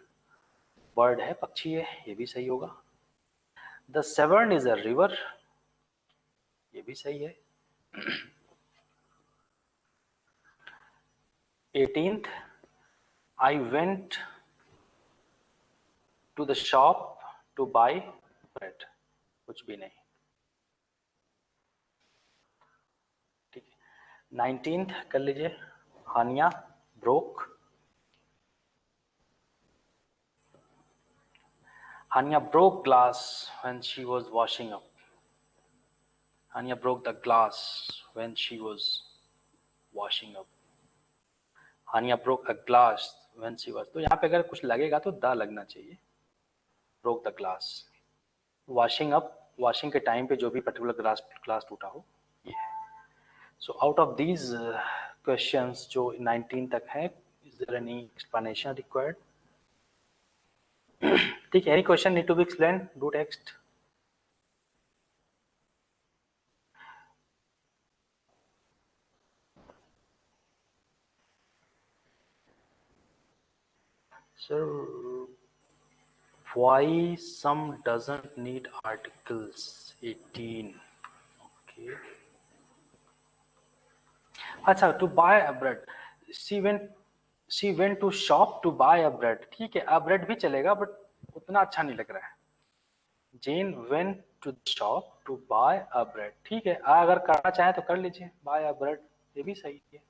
बर्ड है, पक्षी है, ये भी सही होगा। The Severn is a river, ये भी सही है। 18th, I went to the shop to buy bread, कुछ भी नहीं, ठीक है। 19th कर लीजिए, Hania broke, Hania broke glass when she was washing up. Hania broke the glass when she was washing up. Hania broke a glass when she was, तो यहाँ पे अगर कुछ लगेगा तो द लगना चाहिए, broke the glass. Washing up, washing के टाइम पे जो भी पर्टिकुलर ग्लास ग्लास टूटा हो, ये है। So out of these questions जो 19 तक है, is there any explanation required? ठीक है, any question need to be explain, do text. Sir, why some doesn't need articles? 18, okay. अच्छा, to buy a bread, she went to shop to buy a bread, ठीक है, अ bread भी चलेगा but उतना अच्छा नहीं लग रहा है। Jane went to the shop to buy a bread, ठीक है, अगर करना चाहे तो कर लीजिए, बाय अ ब्रेड, ये भी सही है।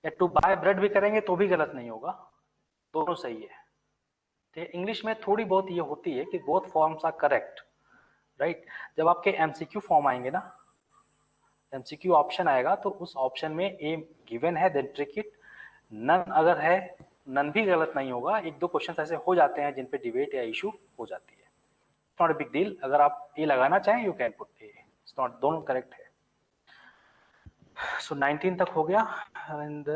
या टू बाय ब्रेड भी करेंगे तो भी गलत नहीं होगा, दोनों सही है। तो इंग्लिश में थोड़ी बहुत ये होती है कि both forms are correct, right. जब आपके एमसीक्यू फॉर्म आएंगे ना, एमसीक्यू ऑप्शन आएगा, तो उस ऑप्शन में ए गिवन है देन ट्रिक इट, नन अगर है, नन भी गलत नहीं होगा, एक दो क्वेश्चन ऐसे हो जाते हैं जिन पे डिबेट या इशू हो जाती है, नॉट अ बिग डील। अगर आप ए लगाना चाहें you can put a, it's not, दोनों करेक्ट है। सो 19 तक हो गया। And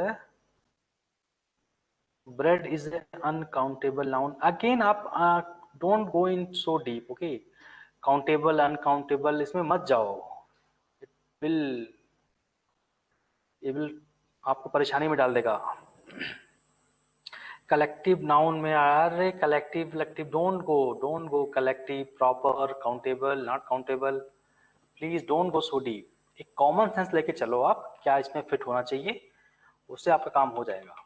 bread is uncountable noun, again आप don't go in so deep, okay. Countable uncountable इसमें मत जाओ, इट विल, ये विल आपको परेशानी में डाल देगा। कलेक्टिव नाउन में, अरे collective collective don't go collective, proper, countable, not countable, please don't go so deep. एक कॉमन सेंस लेके चलो, आप क्या इसमें फिट होना चाहिए, उससे आपका काम हो जाएगा।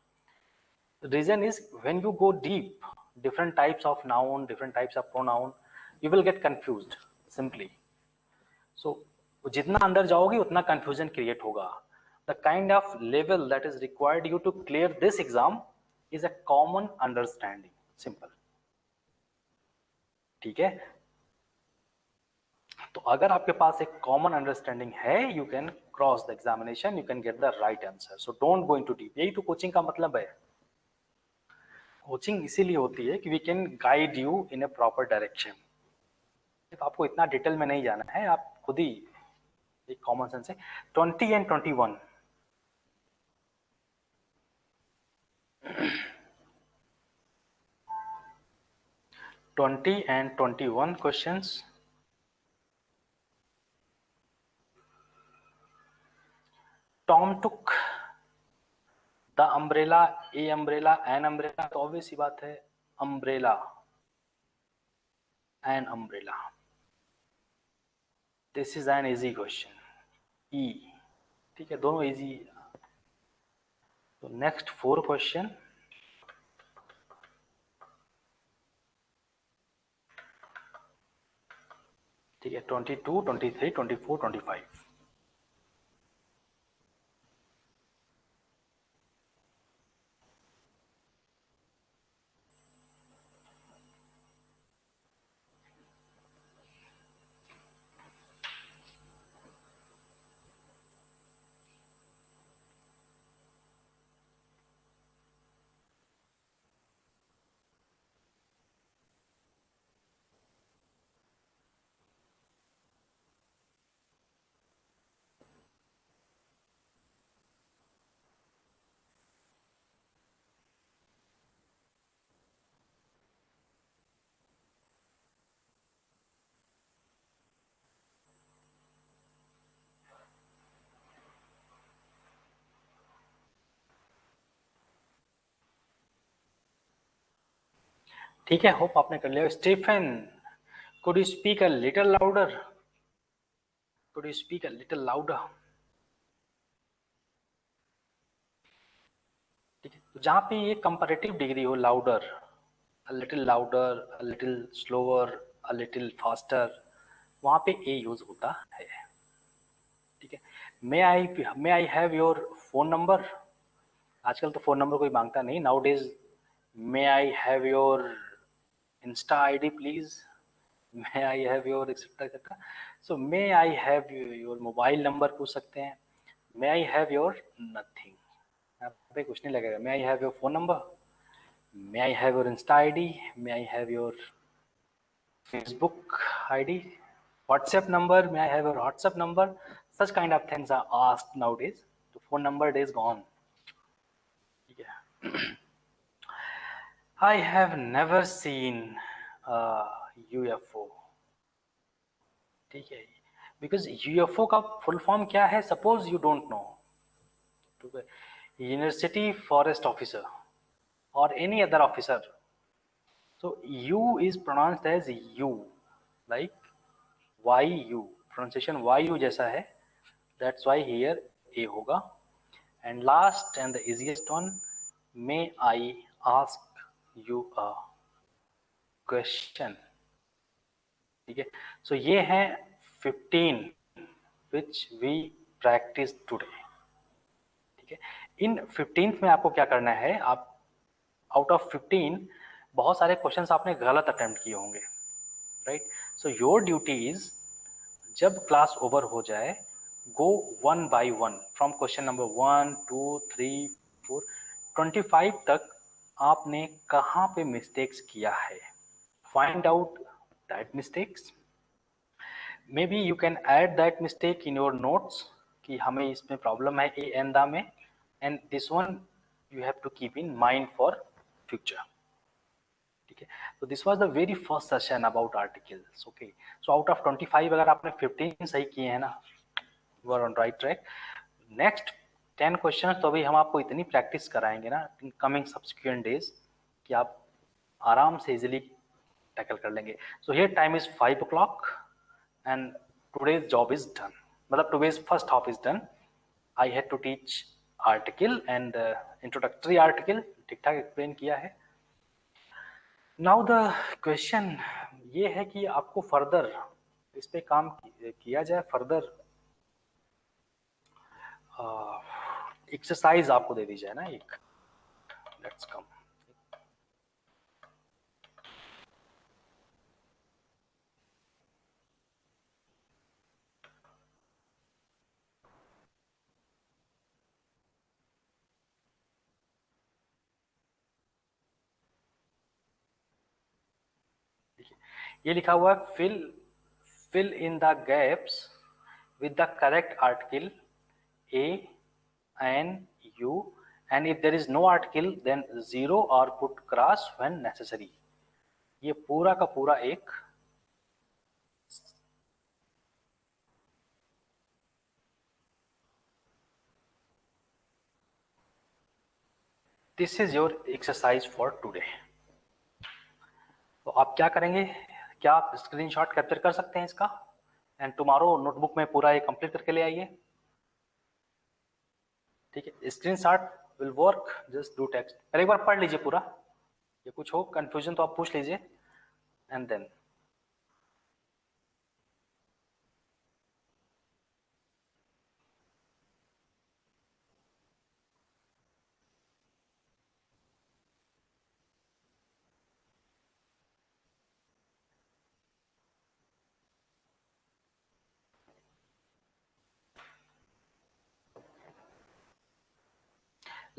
Reason is when you go deep, different types of noun, different types of pronoun, you will get confused simply. So जितना अंदर जाओगे उतना कंफ्यूजन क्रिएट होगा। The kind of level that is required you to clear this exam is a common understanding, simple, ठीक है। तो अगर आपके पास एक कॉमन अंडरस्टैंडिंग है, you can cross the examination, you can get the right answer. So don't go into deep, यही तो कोचिंग का मतलब है। कोचिंग इसीलिए होती है कि we can guide you in a proper direction. तो आपको इतना डिटेल में नहीं जाना है, आप खुद ही एक कॉमन सेंस है। 20 and 21, questions. Tom took the umbrella, a umbrella, an umbrella, तो ऑब्वियस सी बात है, umbrella, an umbrella. This is an easy question, ई, ठीक है, दोनों इजी। तो नेक्स्ट 4 क्वेश्चन, ठीक है, 22, 23, 24, 25। ठीक है, होप आपने कर लिया। Stephen, could you speak a little louder? Could you speak a little louder? ठीक है, तो जहाँ पे ये कंपैरेटिव डिग्री हो, louder, a little louder, a little slower, a little faster, वहाँ पे ए यूज होता है। ठीक है, may I have your phone number? आजकल तो फोन नंबर कोई मांगता नहीं, nowadays. May I have your insta ID please? May I have your etcetera etcetera. So may I have your mobile number पूछ सकते हैं। May I have your nothing, यहाँ पे कुछ नहीं लगेगा। May I have your phone number, may I have your insta ID, may I have your Facebook ID, WhatsApp number, may I have your WhatsApp number? Such kind of things are asked nowadays. The phone number is gone. ठीक है, I have never seen a UFO. ठीक है, because UFO का full form क्या है, suppose you don't know, ठीक है, university forest officer और any other officer, so U is pronounced as U, like YU, pronunciation YU जैसा है, that's why here A होगा। And last and the easiest one, may I ask you a question? ठीक है, सो ये है 15 which we practice today। ठीक है, इन 15 में आपको क्या करना है, आप आउट ऑफ 15 बहुत सारे क्वेश्चंस आपने गलत अटेम्प्ट किए होंगे, right? So your duty is, जब क्लास ओवर हो जाए, go one by one from question number 1 2 3 4 25 तक आपने कहाँ पे मिस्टेक्स किया है, find out that mistakes. May be you can add that mistake in your notes कि हमें इसमें प्रॉब्लम है ए एंड द में, and this one you have to keep in mind for future. ठीक है, तो this was the very first session about articles. Okay, so out of 25 अगर आपने 15 सही किए हैं ना, you are on right track. Next 10 question तो अभी हम आपको इतनी प्रैक्टिस कराएंगे ना इन कमिंग सब्सिक्वेंट डेज कि आप आराम से इजिली टैकल कर लेंगे। So here time is 5 o'clock and today's job is done, मतलब today's first half is done. I had to teach article and introductory article, ठीक ठाक एक्सप्लेन किया है। नाउ द क्वेश्चन ये है कि आपको फर्दर इस पे काम किया जाए, फर्दर एक्सरसाइज आपको दे दी जाए ना एक। लेट्स कम, ये लिखा हुआ है, fill in the gaps with the correct article A and U, and if there is no article then zero or put cross when necessary। ये पूरा का पूरा एक this is your exercise for today. तो आप क्या करेंगे, क्या आप स्क्रीनशॉट कैप्चर कर सकते हैं इसका, एंड टुमारो नोटबुक में पूरा ये कंप्लीट करके ले आइए। ठीक है, screenshot will work, just do text, पहले एक बार पढ़ लीजिए पूरा, ये कुछ हो कंफ्यूजन तो आप पूछ लीजिए एंड देन।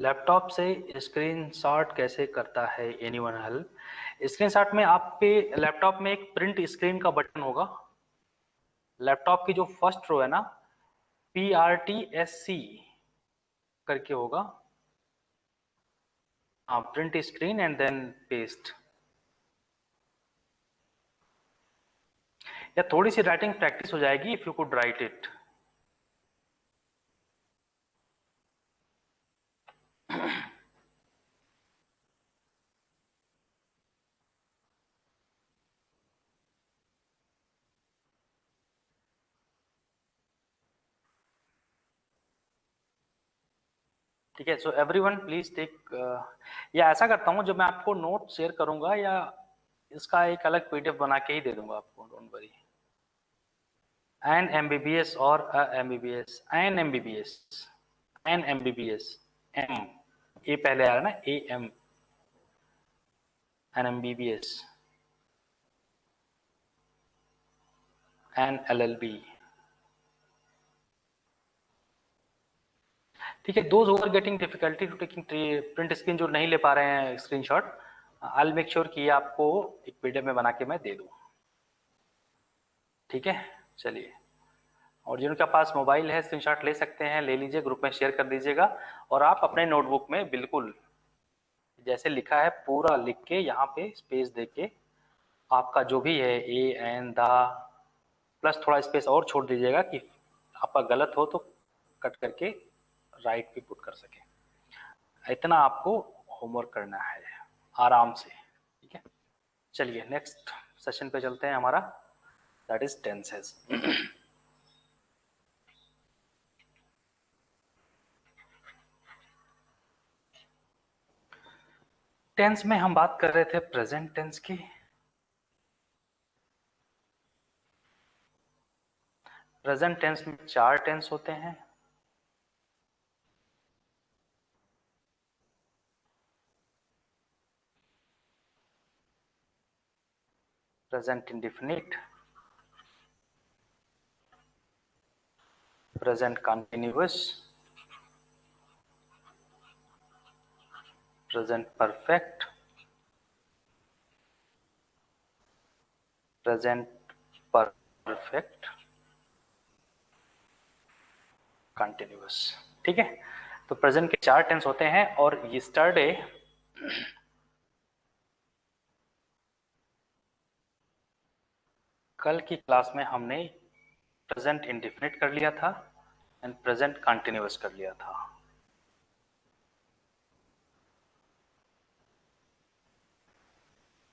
लैपटॉप से स्क्रीनशॉट कैसे करता है, एनीवन हेल्प? स्क्रीनशॉट में आप पे लैपटॉप में एक प्रिंट स्क्रीन का बटन होगा, लैपटॉप की जो फर्स्ट रो है ना, PRTSC करके होगा, हाँ, print screen and then paste. या थोड़ी सी राइटिंग प्रैक्टिस हो जाएगी if you could write it. ठीक है, सो एवरीवन प्लीज टेक, या ऐसा करता हूँ जब मैं आपको नोट शेयर करूंगा या इसका एक अलग पीडीएफ बना के ही दे दूंगा आपको, डोंट वरी। एन एमबीबीएस और MBBS, an MBBS, an MBBS, M, A पहले आ रहा है ना, A M, an MBBS, an LLB. ठीक है, those who are getting difficulty to taking print screen, जो नहीं ले पा रहे हैं screenshot, I will make sure कि आपको एक पीडीएफ में बना के मैं दे दूं। ठीक है, चलिए। और जिनके पास मोबाइल है स्क्रीनशॉट ले सकते हैं, ले लीजिए, ग्रुप में शेयर कर दीजिएगा। और आप अपने नोटबुक में बिल्कुल जैसे लिखा है पूरा लिख के, यहाँ पे स्पेस दे के, आपका जो भी है ए एन दा, प्लस थोड़ा स्पेस और छोड़ दीजिएगा कि आपका गलत हो तो कट करके राइट पे पुट कर सके। इतना आपको होमवर्क करना है आराम से। ठीक है, चलिए नेक्स्ट सेशन पे चलते हैं हमारा, दैट इज टेंसेस। टेंस में हम बात कर रहे थे प्रेजेंट टेंस की। प्रेजेंट टेंस में 4 टेंस होते हैं। Present indefinite, present continuous, present perfect, present perfect continuous. ठीक है, तो प्रेजेंट के 4 टेंस होते हैं। और यस्टरडे कल की क्लास में हमने प्रेजेंट इंडेफिनिट कर लिया था एंड प्रेजेंट कंटिन्यूअस कर लिया था।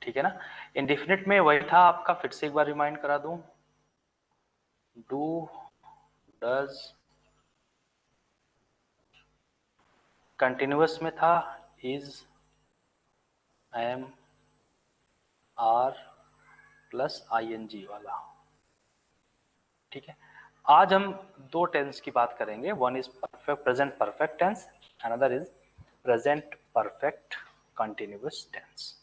ठीक है ना, इंडेफिनिट में वही था आपका, फिर से एक बार रिमाइंड करा दूं, डू, डज। कंटिन्यूअस में था is, am, are plus ING वाला। ठीक है, आज हम 2 टेंस की बात करेंगे, one is perfect present perfect tense, another is present perfect continuous tense.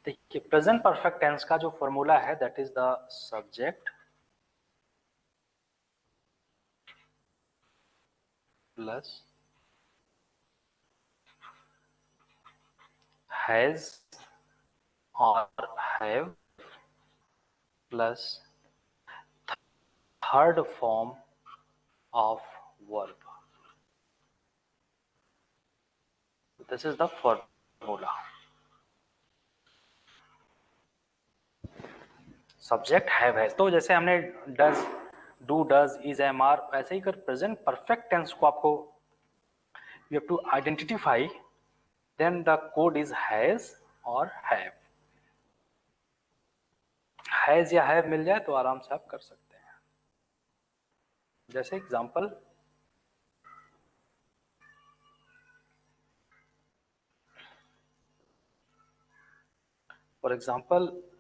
देखिए, प्रेजेंट परफेक्ट टेंस का जो फॉर्मूला है that is the subject plus has और have plus third form of verb. This is the formula. Subject have है, तो जैसे हमने does, do, does, is, am, are, ऐसे ही कर प्रेजेंट परफेक्ट टेंस को आपको you have to identify, then the code is has और हैव। हैज या हैव मिल जाए तो आराम से आप कर सकते हैं। जैसे example, for example,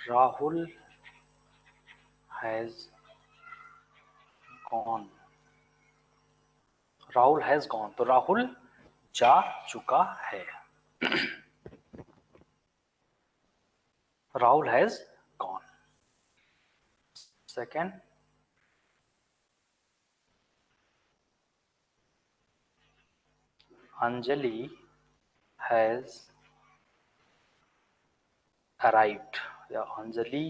Rahul has gone. Rahul has gone, तो राहुल जा चुका है। Rahul has gone. Second, Anjali has arrived या Anjali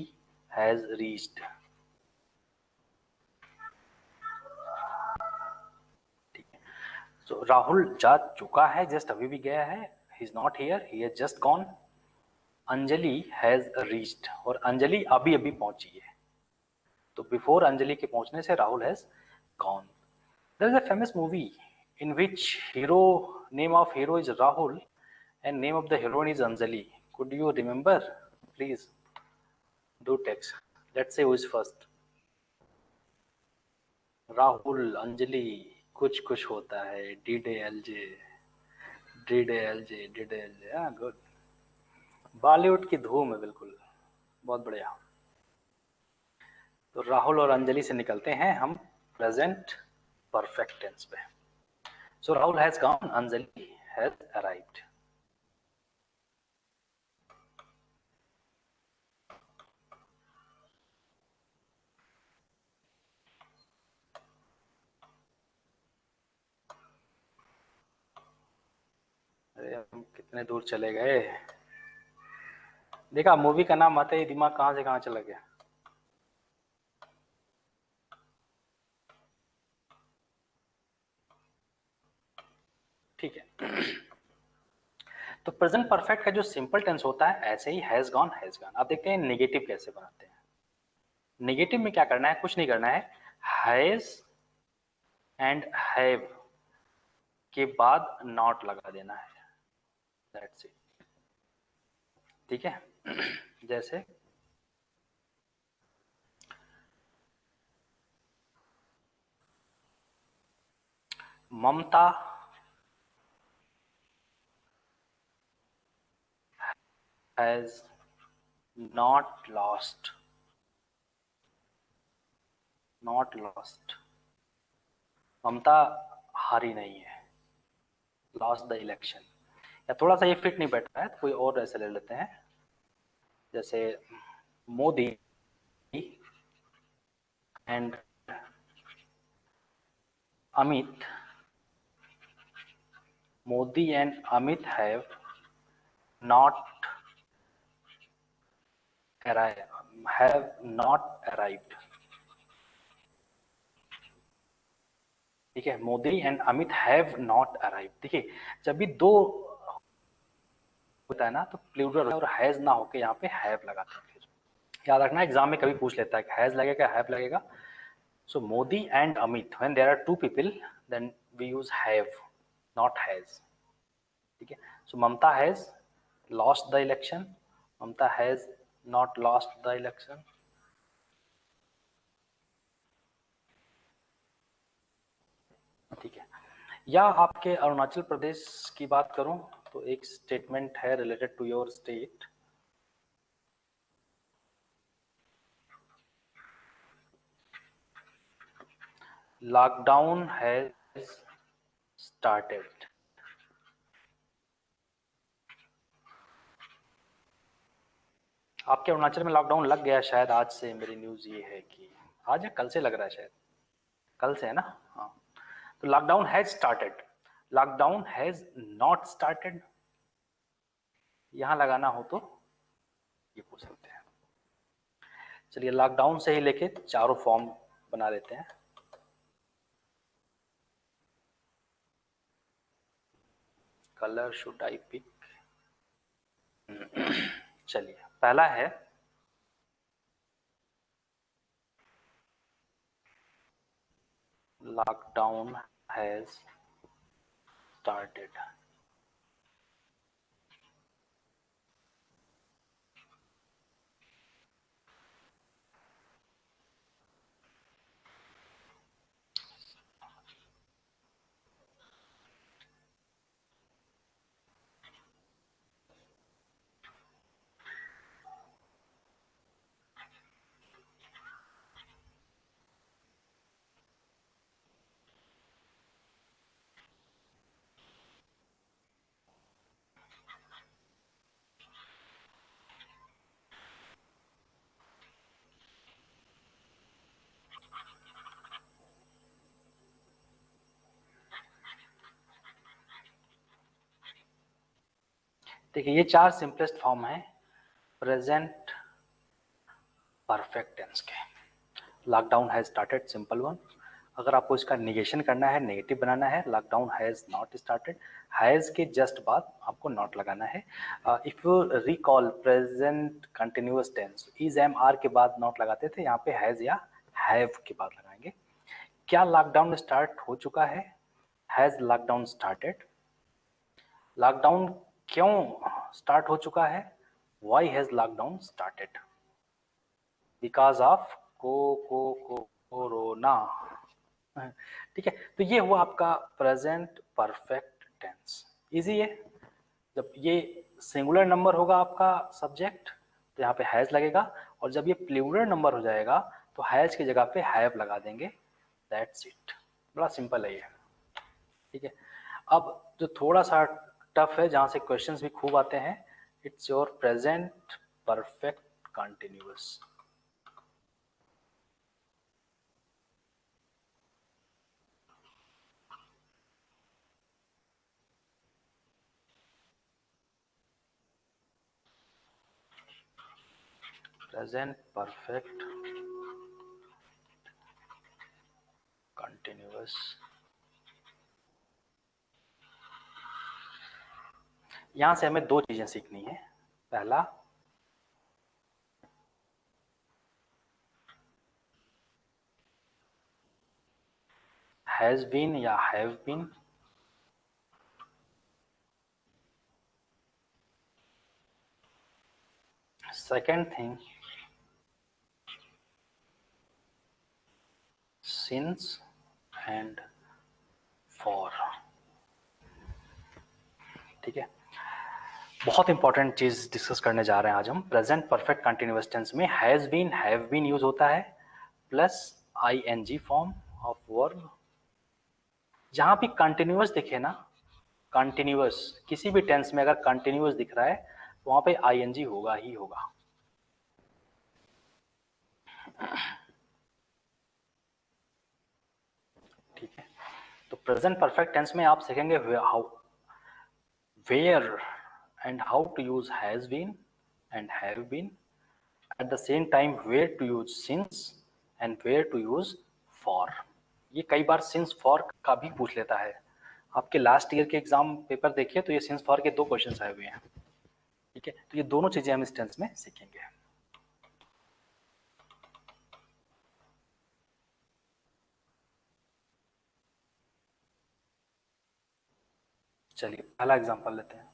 has reached. So Rahul जा चुका है, जस्ट अभी भी गया है, he is not here, he has just gone. Anjali has reached, और अंजलि अभी अभी पहुंची है. तो बिफोर अंजलि के पहुंचने से Rahul has gone. There is a famous movie in which hero name of hero is Rahul and name of the heroine is Anjali. Could you remember? Please do text. Let's say who is first. Rahul, Anjali, कुछ कुछ होता है, DDLJ, DDLJ, DDLJ. हाँ, good. Bollywood की धूम है बिल्कुल, बहुत बढ़िया. तो राहुल और अंजलि से निकलते हैं हम प्रेजेंट परफेक्ट टेंस पे. So Rahul has gone, Anjali has arrived. अरे हम कितने दूर चले गए. देखा, मूवी का नाम आते ही दिमाग कहां से कहां चला गया. ठीक है. तो प्रेजेंट परफेक्ट का जो सिंपल टेंस होता है ऐसे he has gone, has gone. अब देखते हैं नेगेटिव कैसे बनाते हैं. नेगेटिव में क्या करना है, कुछ नहीं करना है. हैज एंड हैव के बाद नॉट लगा देना है. That's it. ठीक है. जैसे Mamata has not lost, not lost. Mamata हारी नहीं है, लॉस्ट द इलेक्शन. या थोड़ा सा ये फिट नहीं बैठ रहा है तो कोई और ऐसे ले लेते हैं. जैसे Modi and Amit, Modi and Amit have not arrived. ठीक है. Modi and Amit have not arrived. देखिए, जब भी दो होता है ना तो प्लूरल और हैज ना होके यहाँ पे हैव लगाते हैं. फिर याद रखना, एग्जाम में कभी पूछ लेता है कि हैज लगेगा हैव लगेगा. So Modi and Amit, when there are two people then we use have, not has. ठीक है. So Mamata has lost the election, Mamata has not lost the election. ठीक है. या आपके अरुणाचल प्रदेश की बात करूं तो एक स्टेटमेंट है related to your state. Lockdown has started. आपके अरुणाचल में लॉकडाउन लग गया शायद आज से. मेरी न्यूज ये है कि आज या कल से लग रहा है, शायद कल से है ना. हाँ. तो lockdown has started. Lockdown has not started. यहां लगाना हो तो ये पूछ सकते हैं. चलिए, लॉकडाउन से ही लेके चारों फॉर्म बना लेते हैं. Colour should I pick. चलिए, पहला है लॉकडाउन हैज स्टार्टेड. देखिए, ये चार सिंपलेस्ट फॉर्म है प्रेजेंट परफेक्ट टेंस के. Lockdown has started, simple one. अगर आपको इसका निगेशन करना है, नेगेटिव बनाना है, lockdown has not started, has के जस्ट बाद आपको नॉट लगाना है। If you recall present continuous tense, is am are के बाद नॉट लगाते थे, यहाँ पे हैज या हैव के बाद लगाएंगे। क्या लॉकडाउन स्टार्ट हो चुका है? Has lockdown started. लॉकडाउन क्यों स्टार्ट हो चुका है? Why has lockdown started? Because of corona. ठीक है, तो ये हुआ आपका प्रेजेंट परफेक्ट टेंस। इजी है। जब ये सिंगुलर नंबर होगा आपका सब्जेक्ट तो यहाँ पे हैज लगेगा, और जब ये प्लूरल नंबर हो जाएगा तो हैज की जगह पे हैव लगा देंगे। That's it. बड़ा सिंपल है ये। ठीक है, अब जो थोड़ा सा टफ है, जहाँ से क्वेश्चंस भी खूब आते हैं, it's your present perfect continuous. Present perfect continuous. यहां से हमें दो चीजें सीखनी है। पहला, हैज बीन या have been. Second thing, since and for. ठीक है, बहुत इंपॉर्टेंट चीज डिस्कस करने जा रहे हैं आज हम। प्रेजेंट परफेक्ट कंटिन्यूअस टेंस में has been have been use होता है plus ING form of verb. जहां भी कंटिन्यूअस दिखे ना, कंटिन्यूअस किसी भी टेंस में अगर कंटिन्यूअस दिख रहा है तो वहां पे आईएनजी होगा ही होगा। ठीक है, तो प्रेजेंट परफेक्ट टेंस में आप सीखेंगे how, where and how to use has been and have been. At the same time where to use since and where to use for. ये कई बार सिंस फॉर का भी पूछ लेता है। आपके लास्ट ईयर के एग्जाम पेपर देखिए तो ये सिंस फॉर के दो क्वेश्चंस आए हुए हैं। ठीक है, तो ये दोनों चीजें हम इस टेंस में सीखेंगे। चलिए पहला एग्जांपल लेते हैं।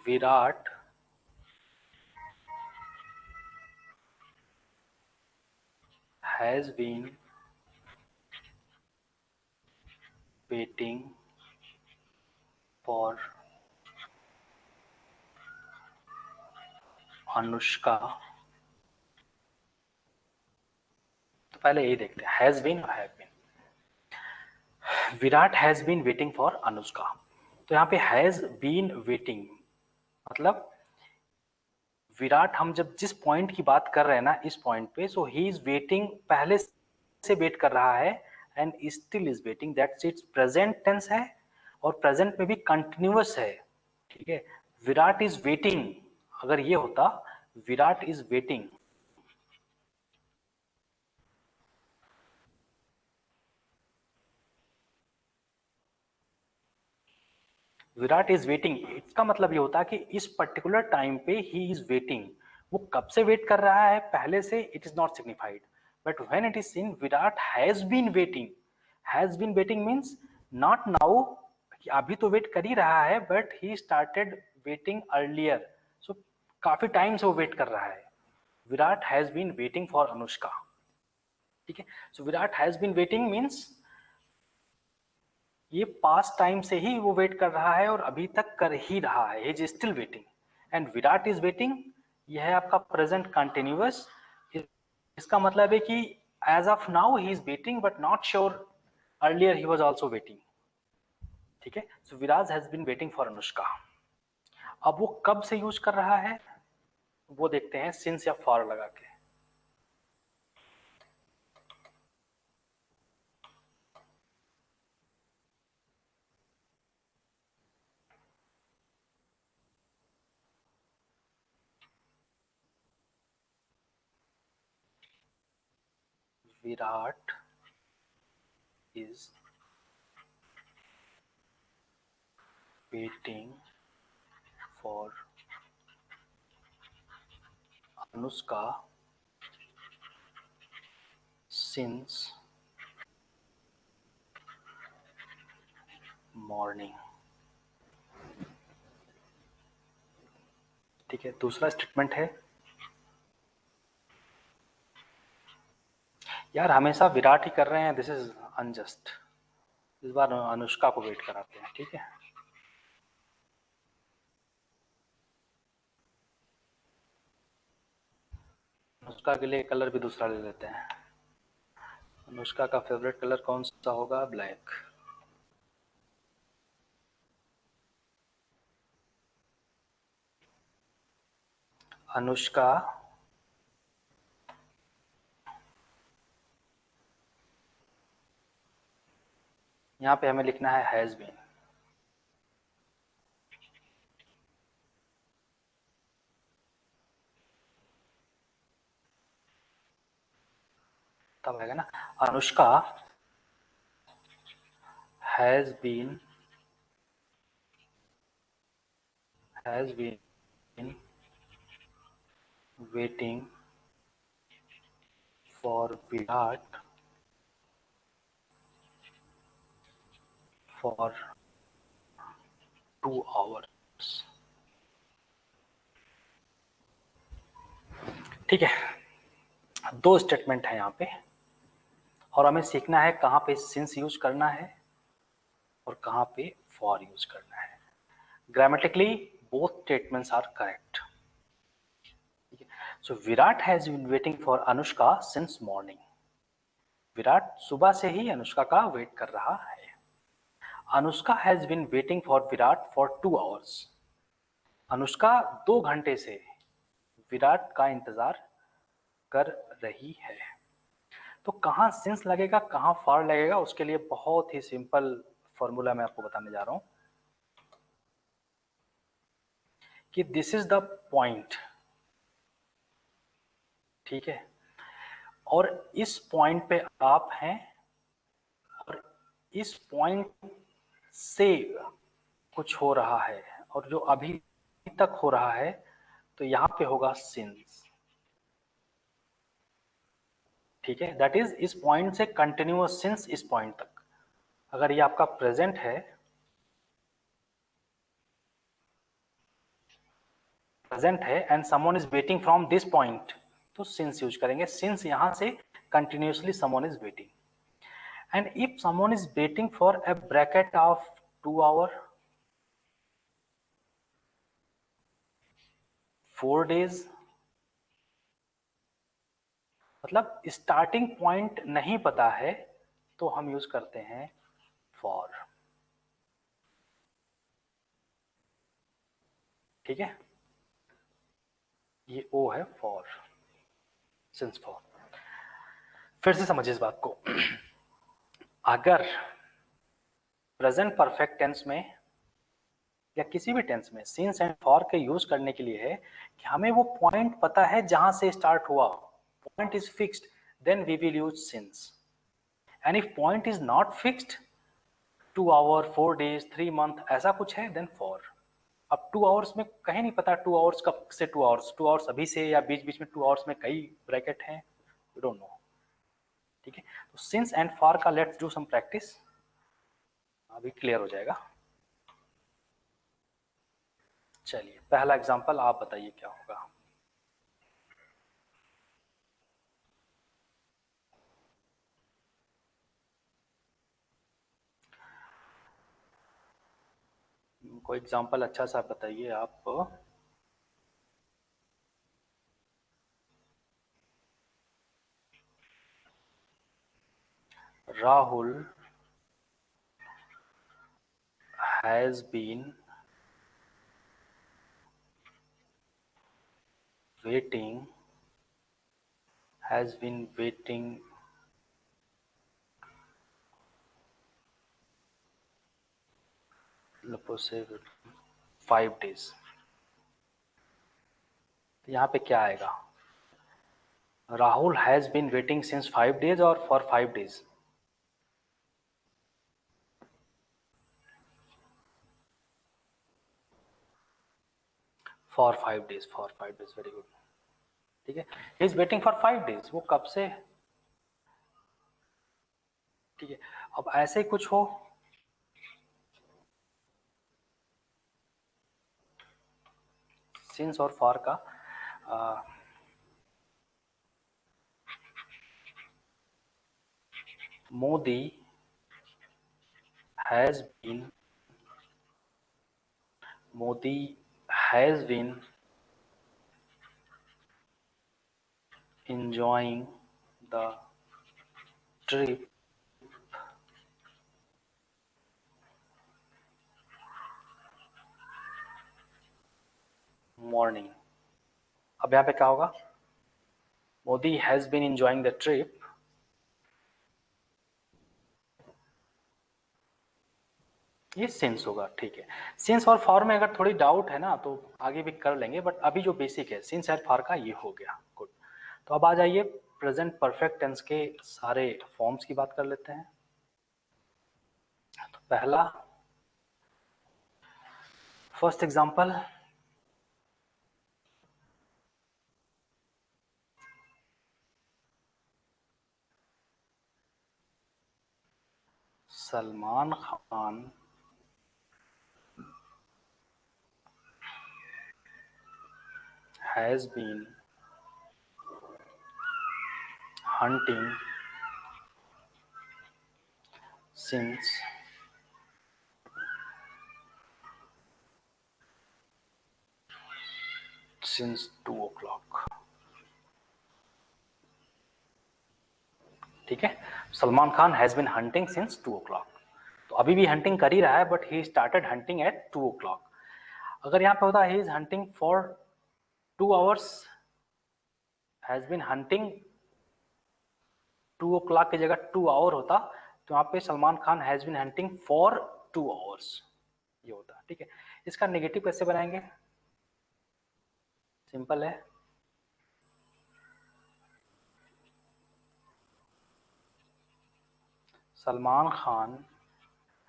Virat has been waiting for Anushka. तो पहले यही देखते हैं, हैज बीन और have been. Virat has been waiting for Anushka. तो यहाँ पे हैज बीन वेटिंग मतलब विराट, हम जब जिस पॉइंट की बात कर रहे हैं ना, इस पॉइंट पे, सो ही इज वेटिंग, पहले से वेट कर रहा है and still is waiting. That's it's present tense है और प्रेजेंट में भी कंटिन्यूअस है। ठीक है, विराट इज वेटिंग, अगर ये होता Virat is waiting, Virat is waiting, इसका मतलब ये होता है कि इस पर्टिकुलर टाइम पे ही इज वेटिंग। वो कब से वेट कर रहा है पहले से, it is not signified, but when it is seen Virat has been waiting, has been waiting means not now, कि अभी तो वेट कर ही रहा है, but he started waiting earlier. So काफी टाइम से वो वेट कर रहा है। Virat has been waiting for Anushka. ठीक है, so Virat has been waiting means ये पास्ट टाइम से ही वो वेट कर रहा है और अभी तक कर ही रहा है, is still waiting. And Virat is waiting, यह है आपका प्रेजेंट कंटिन्यूअस। इसका मतलब है कि as of now he is waiting but not sure, earlier he was also waiting. ठीक है, so Viraj has been waiting for Anushka. अब वो कब से यूज कर रहा है? वो देखते हैं सिंस या फॉर लगा के। Virat is waiting for Anushka since morning. ठीक है, दूसरा स्टेटमेंट है, यार हमेशा विराट ही कर रहे हैं, दिस इज अनजस्ट। इस बार अनुष्का को वेट कराते हैं, ठीक है। अनुष्का के लिए कलर भी दूसरा ले लेते हैं। अनुष्का का फेवरेट कलर कौन सा होगा? ब्लैक। अनुष्का यहाँ पे हमें लिखना है हैज बीन। तब आएगा ना, Anushka has been waiting for Virat for 2 hours। ठीक है, दो स्टेटमेंट है यहाँ पे, और हमें सीखना है कहाँ पे सिंस यूज करना है और कहाँ पे फॉर यूज करना है। Grammatically both statements are correct. So Virat has been waiting for Anushka since morning. Virat सुबह से ही अनुष्का का वेट कर रहा है। Anushka has been waiting for Virat for 2 hours। Anushka 2 घंटे से विराट का इंतजार कर रही है। तो कहाँ सिंस लगेगा, कहाँ फॉर लगेगा, उसके लिए बहुत ही सिंपल फॉर्मूला मैं आपको बताने जा रहा हूं कि दिस इज द पॉइंट, ठीक है, और इस पॉइंट पे आप हैं और इस पॉइंट से कुछ हो रहा है और जो अभी तक हो रहा है, तो यहां पे होगा सिंस। ठीक है, दैट इज इस पॉइंट से कंटिन्यूअस सिंस इस पॉइंट तक। अगर ये आपका प्रेजेंट है, and someone is waiting from this point, तो सिंस यूज करेंगे। सिंस यहां से continuously someone is waiting, and if someone is waiting for a bracket of 2 hour, 4 days, मतलब स्टार्टिंग पॉइंट नहीं पता है, तो हम यूज करते हैं फॉर। ठीक है, ये ओ है फॉर, सिंस फॉर। फिर से समझिए इस बात को। अगर प्रेजेंट परफेक्ट टेंस में या किसी भी टेंस में सिंस एंड फॉर के यूज करने के लिए है कि हमें वो पॉइंट पता है जहां से स्टार्ट हुआ, point is fixed, then we will use since. And if point is not fixed, 2 hour, 4 days, 3 month, ऐसा कुछ है, देन फॉर। अब 2 hours में कहीं नहीं पता 2 hours कब से 2 hours, 2 hours अभी से या बीच बीच में 2 hours में कई ब्रैकेट हैं, वी डोंट नो। ठीक है, तो सिंस एंड फॉर का लेट्स डू सम प्रैक्टिस, अभी क्लियर हो जाएगा। चलिए पहला एग्जांपल आप बताइए क्या होगा। कोई एग्जांपल अच्छा सा बताइए आप। Rahul has been waiting, has been waiting suppose say 5 days. तो यहाँ पे क्या आएगा? Rahul has been waiting since 5 days और for 5 days. For 5 days, for 5 days, very good. ठीक है, he is waiting for 5 days. वो कब से? ठीक है, अब ऐसे ही कुछ हो, सिंस और फॉर का Modi has been enjoying the trip morning. अब यहाँ पे क्या होगा? Modi has been enjoying the trip ये सिंस होगा. ठीक है, सिंस और फॉर में अगर थोड़ी डाउट है ना तो आगे भी कर लेंगे, बट अभी जो बेसिक है सिंस एंड फॉर का ये हो गया. गुड. तो अब आ जाइए प्रेजेंट परफेक्ट टेंस के सारे फॉर्म्स की बात कर लेते हैं. तो पहला, first example, Salman Khan has been hunting since 2 o'clock. ठीक है, Salman Khan has been hunting since 2 o'clock. तो अभी भी हंटिंग कर ही रहा है, but he started hunting at 2 o'clock. अगर यहाँ पे होता he is hunting for 2 hours, has been hunting 2 o'clock की जगह 2 hour होता, तो यहाँ पे Salman Khan has been hunting for 2 hours ये होता. ठीक है, इसका नेगेटिव कैसे बनाएंगे? सिंपल है, Salman Khan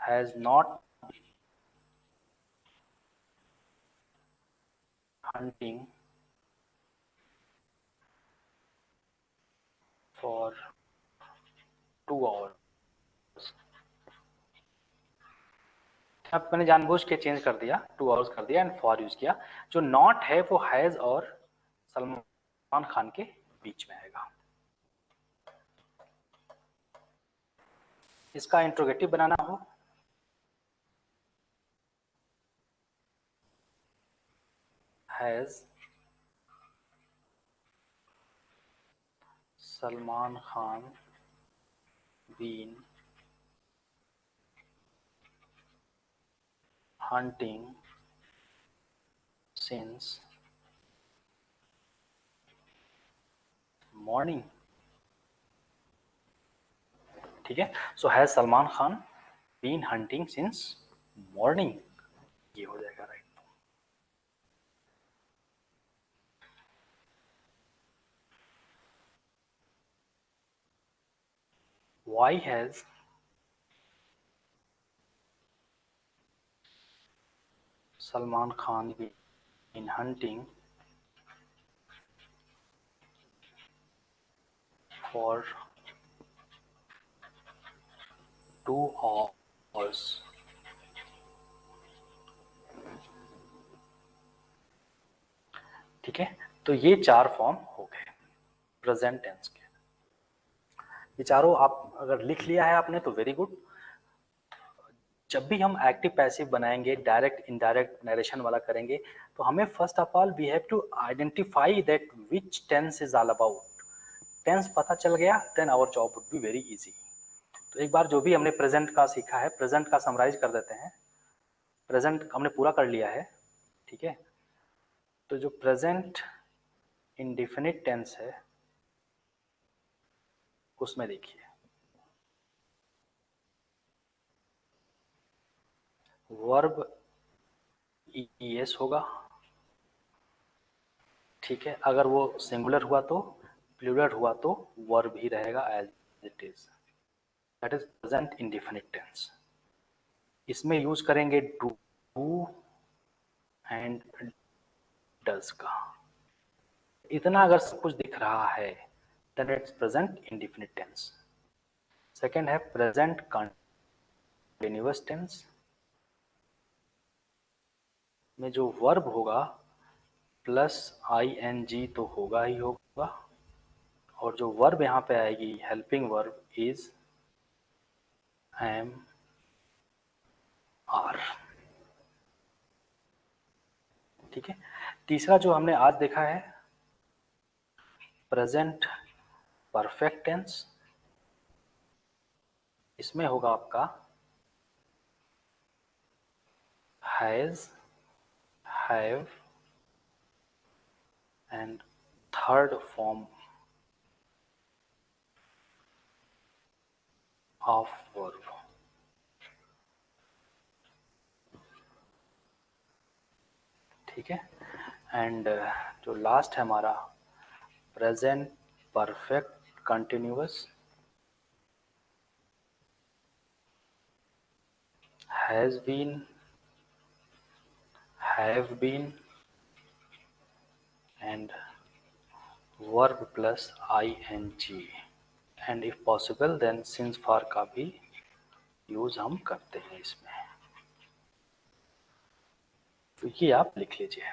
has not hunting for 2 hours. अब मैंने जानबूझ के चेंज कर दिया, 2 hours कर दिया एंड फॉर यूज किया. जो नॉट है वो हैज और सलमान खान के बीच में आएगा. इसका इंट्रोगेटिव बनाना हो, has Salman Khan been hunting since morning. ठीक है, so has Salman Khan been hunting since morning ये हो जाएगा. Right. Why has Salman Khan been hunting for 2 hours? ठीक है, तो ये 4 फॉर्म हो गए प्रेजेंट टेंस के. ये चारों आप अगर लिख लिया है आपने तो वेरी गुड. जब भी हम एक्टिव पैसिव बनाएंगे, डायरेक्ट इनडायरेक्ट नरेशन वाला करेंगे, तो हमें first of all we have to identify that which tense is all about. Tense पता चल गया, then our job would be very easy. तो एक बार जो भी हमने प्रेजेंट का सीखा है, प्रेजेंट का समराइज कर देते हैं. प्रेजेंट हमने पूरा कर लिया है. ठीक है, तो जो प्रेजेंट इंडिफिनिट टेंस है उसमें देखिए वर्ब ईएस होगा, ठीक है। अगर वो सिंगुलर हुआ तो, प्लूरल हुआ तो वर्ब ही रहेगा as it is, that is present indefinite tense. इसमें यूज करेंगे डू एंड डज का। इतना अगर सब कुछ दिख रहा है then it's present indefinite tense. Second है प्रेजेंट कंटिन्यूअस टेंस, में जो वर्ब होगा प्लस ing तो होगा ही होगा, और जो वर्ब यहाँ पे आएगी helping verb is am are, ठीक है। तीसरा जो हमने आज देखा है प्रेजेंट परफेक्ट टेंस, इसमें होगा आपका has, have and third form of verb, ठीक है। एंड जो लास्ट है हमारा present perfect continuous, has been, have been and verb plus ing, and if possible then since for का भी यूज हम करते हैं इसमें, तो ये आप लिख लीजिए,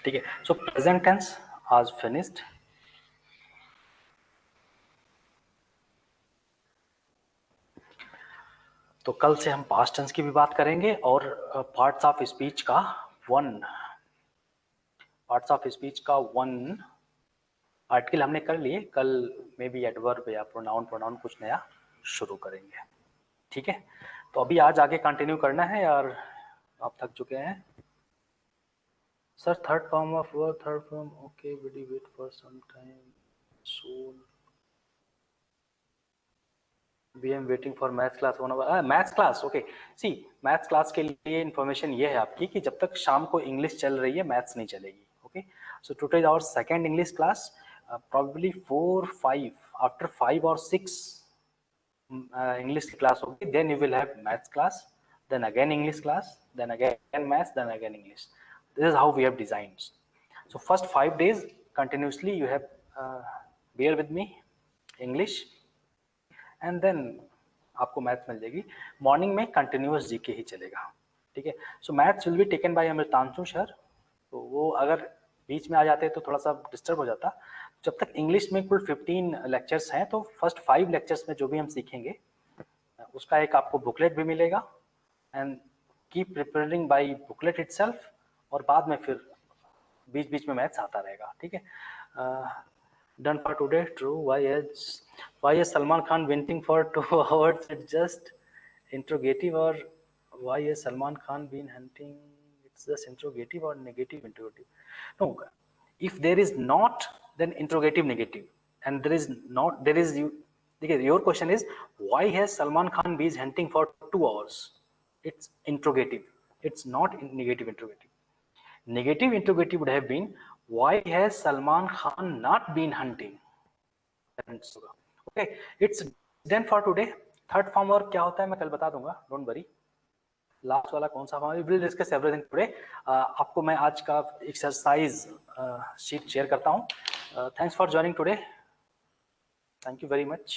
ठीक है। सो प्रेजेंट टेंस आज फिनिश्ड। तो कल से हम पास्ट टेंस की भी बात करेंगे और पार्ट्स ऑफ स्पीच का वन आर्टिकल हमने कर लिए। कल में भी एडवर्ब या प्रोनाउन कुछ नया शुरू करेंगे, ठीक है। तो अभी आज आगे कंटिन्यू करना है यार, आप थक चुके हैं sir. Third form of verb, third form, okay will wait for some time soon, we am waiting for maths class one hour, maths class, okay. See maths class के लिए इन्फॉर्मेशन ये है आपकी कि जब तक शाम को इंग्लिश चल रही है मैथ्स नहीं चलेगी, okay. So today is our second English class, probably 4 5 after 5 or 6 English class होगी, then you will have maths class, then again English class, then again maths, then again English. This is how we have designed. So first 5 days continuously you have bear with me English, and then आपको maths मिल जाएगी। Morning में continuous GK ही चलेगा, ठीक है। सो maths will be taken by Amritanshu sir, तो वो अगर बीच में आ जाते तो थोड़ा सा डिस्टर्ब हो जाता। जब तक इंग्लिश में कुल 15 लेक्चर्स हैं तो फर्स्ट 5 लेक्चर्स में जो भी हम सीखेंगे उसका एक आपको बुकलेट भी मिलेगा, and keep preparing by booklet itself, और बाद में फिर बीच बीच में मैथ्स आता रहेगा, ठीक है। Done for today, true. Why is Salman Khan waiting for 2 hours? It's just interrogative, और why is Salman Khan been hunting? It's just interrogative or negative interrogative? No, if there is not, then interrogative negative, and there is not, there is you. Okay, your question is why has Salman Khan been hunting for 2 hours? It's interrogative. It's not negative interrogative. Negative interrogative would have been why has Salman Khan not been hunting? Okay, it's done for today. Third form work क्या होता है मैं कल बता दूंगा, don't worry. Last वाला कौन सा form, will discuss everything today. आपको मैं आज का एक्सरसाइज शीट शेयर करता हूँ। Thanks for joining today, thank you very much.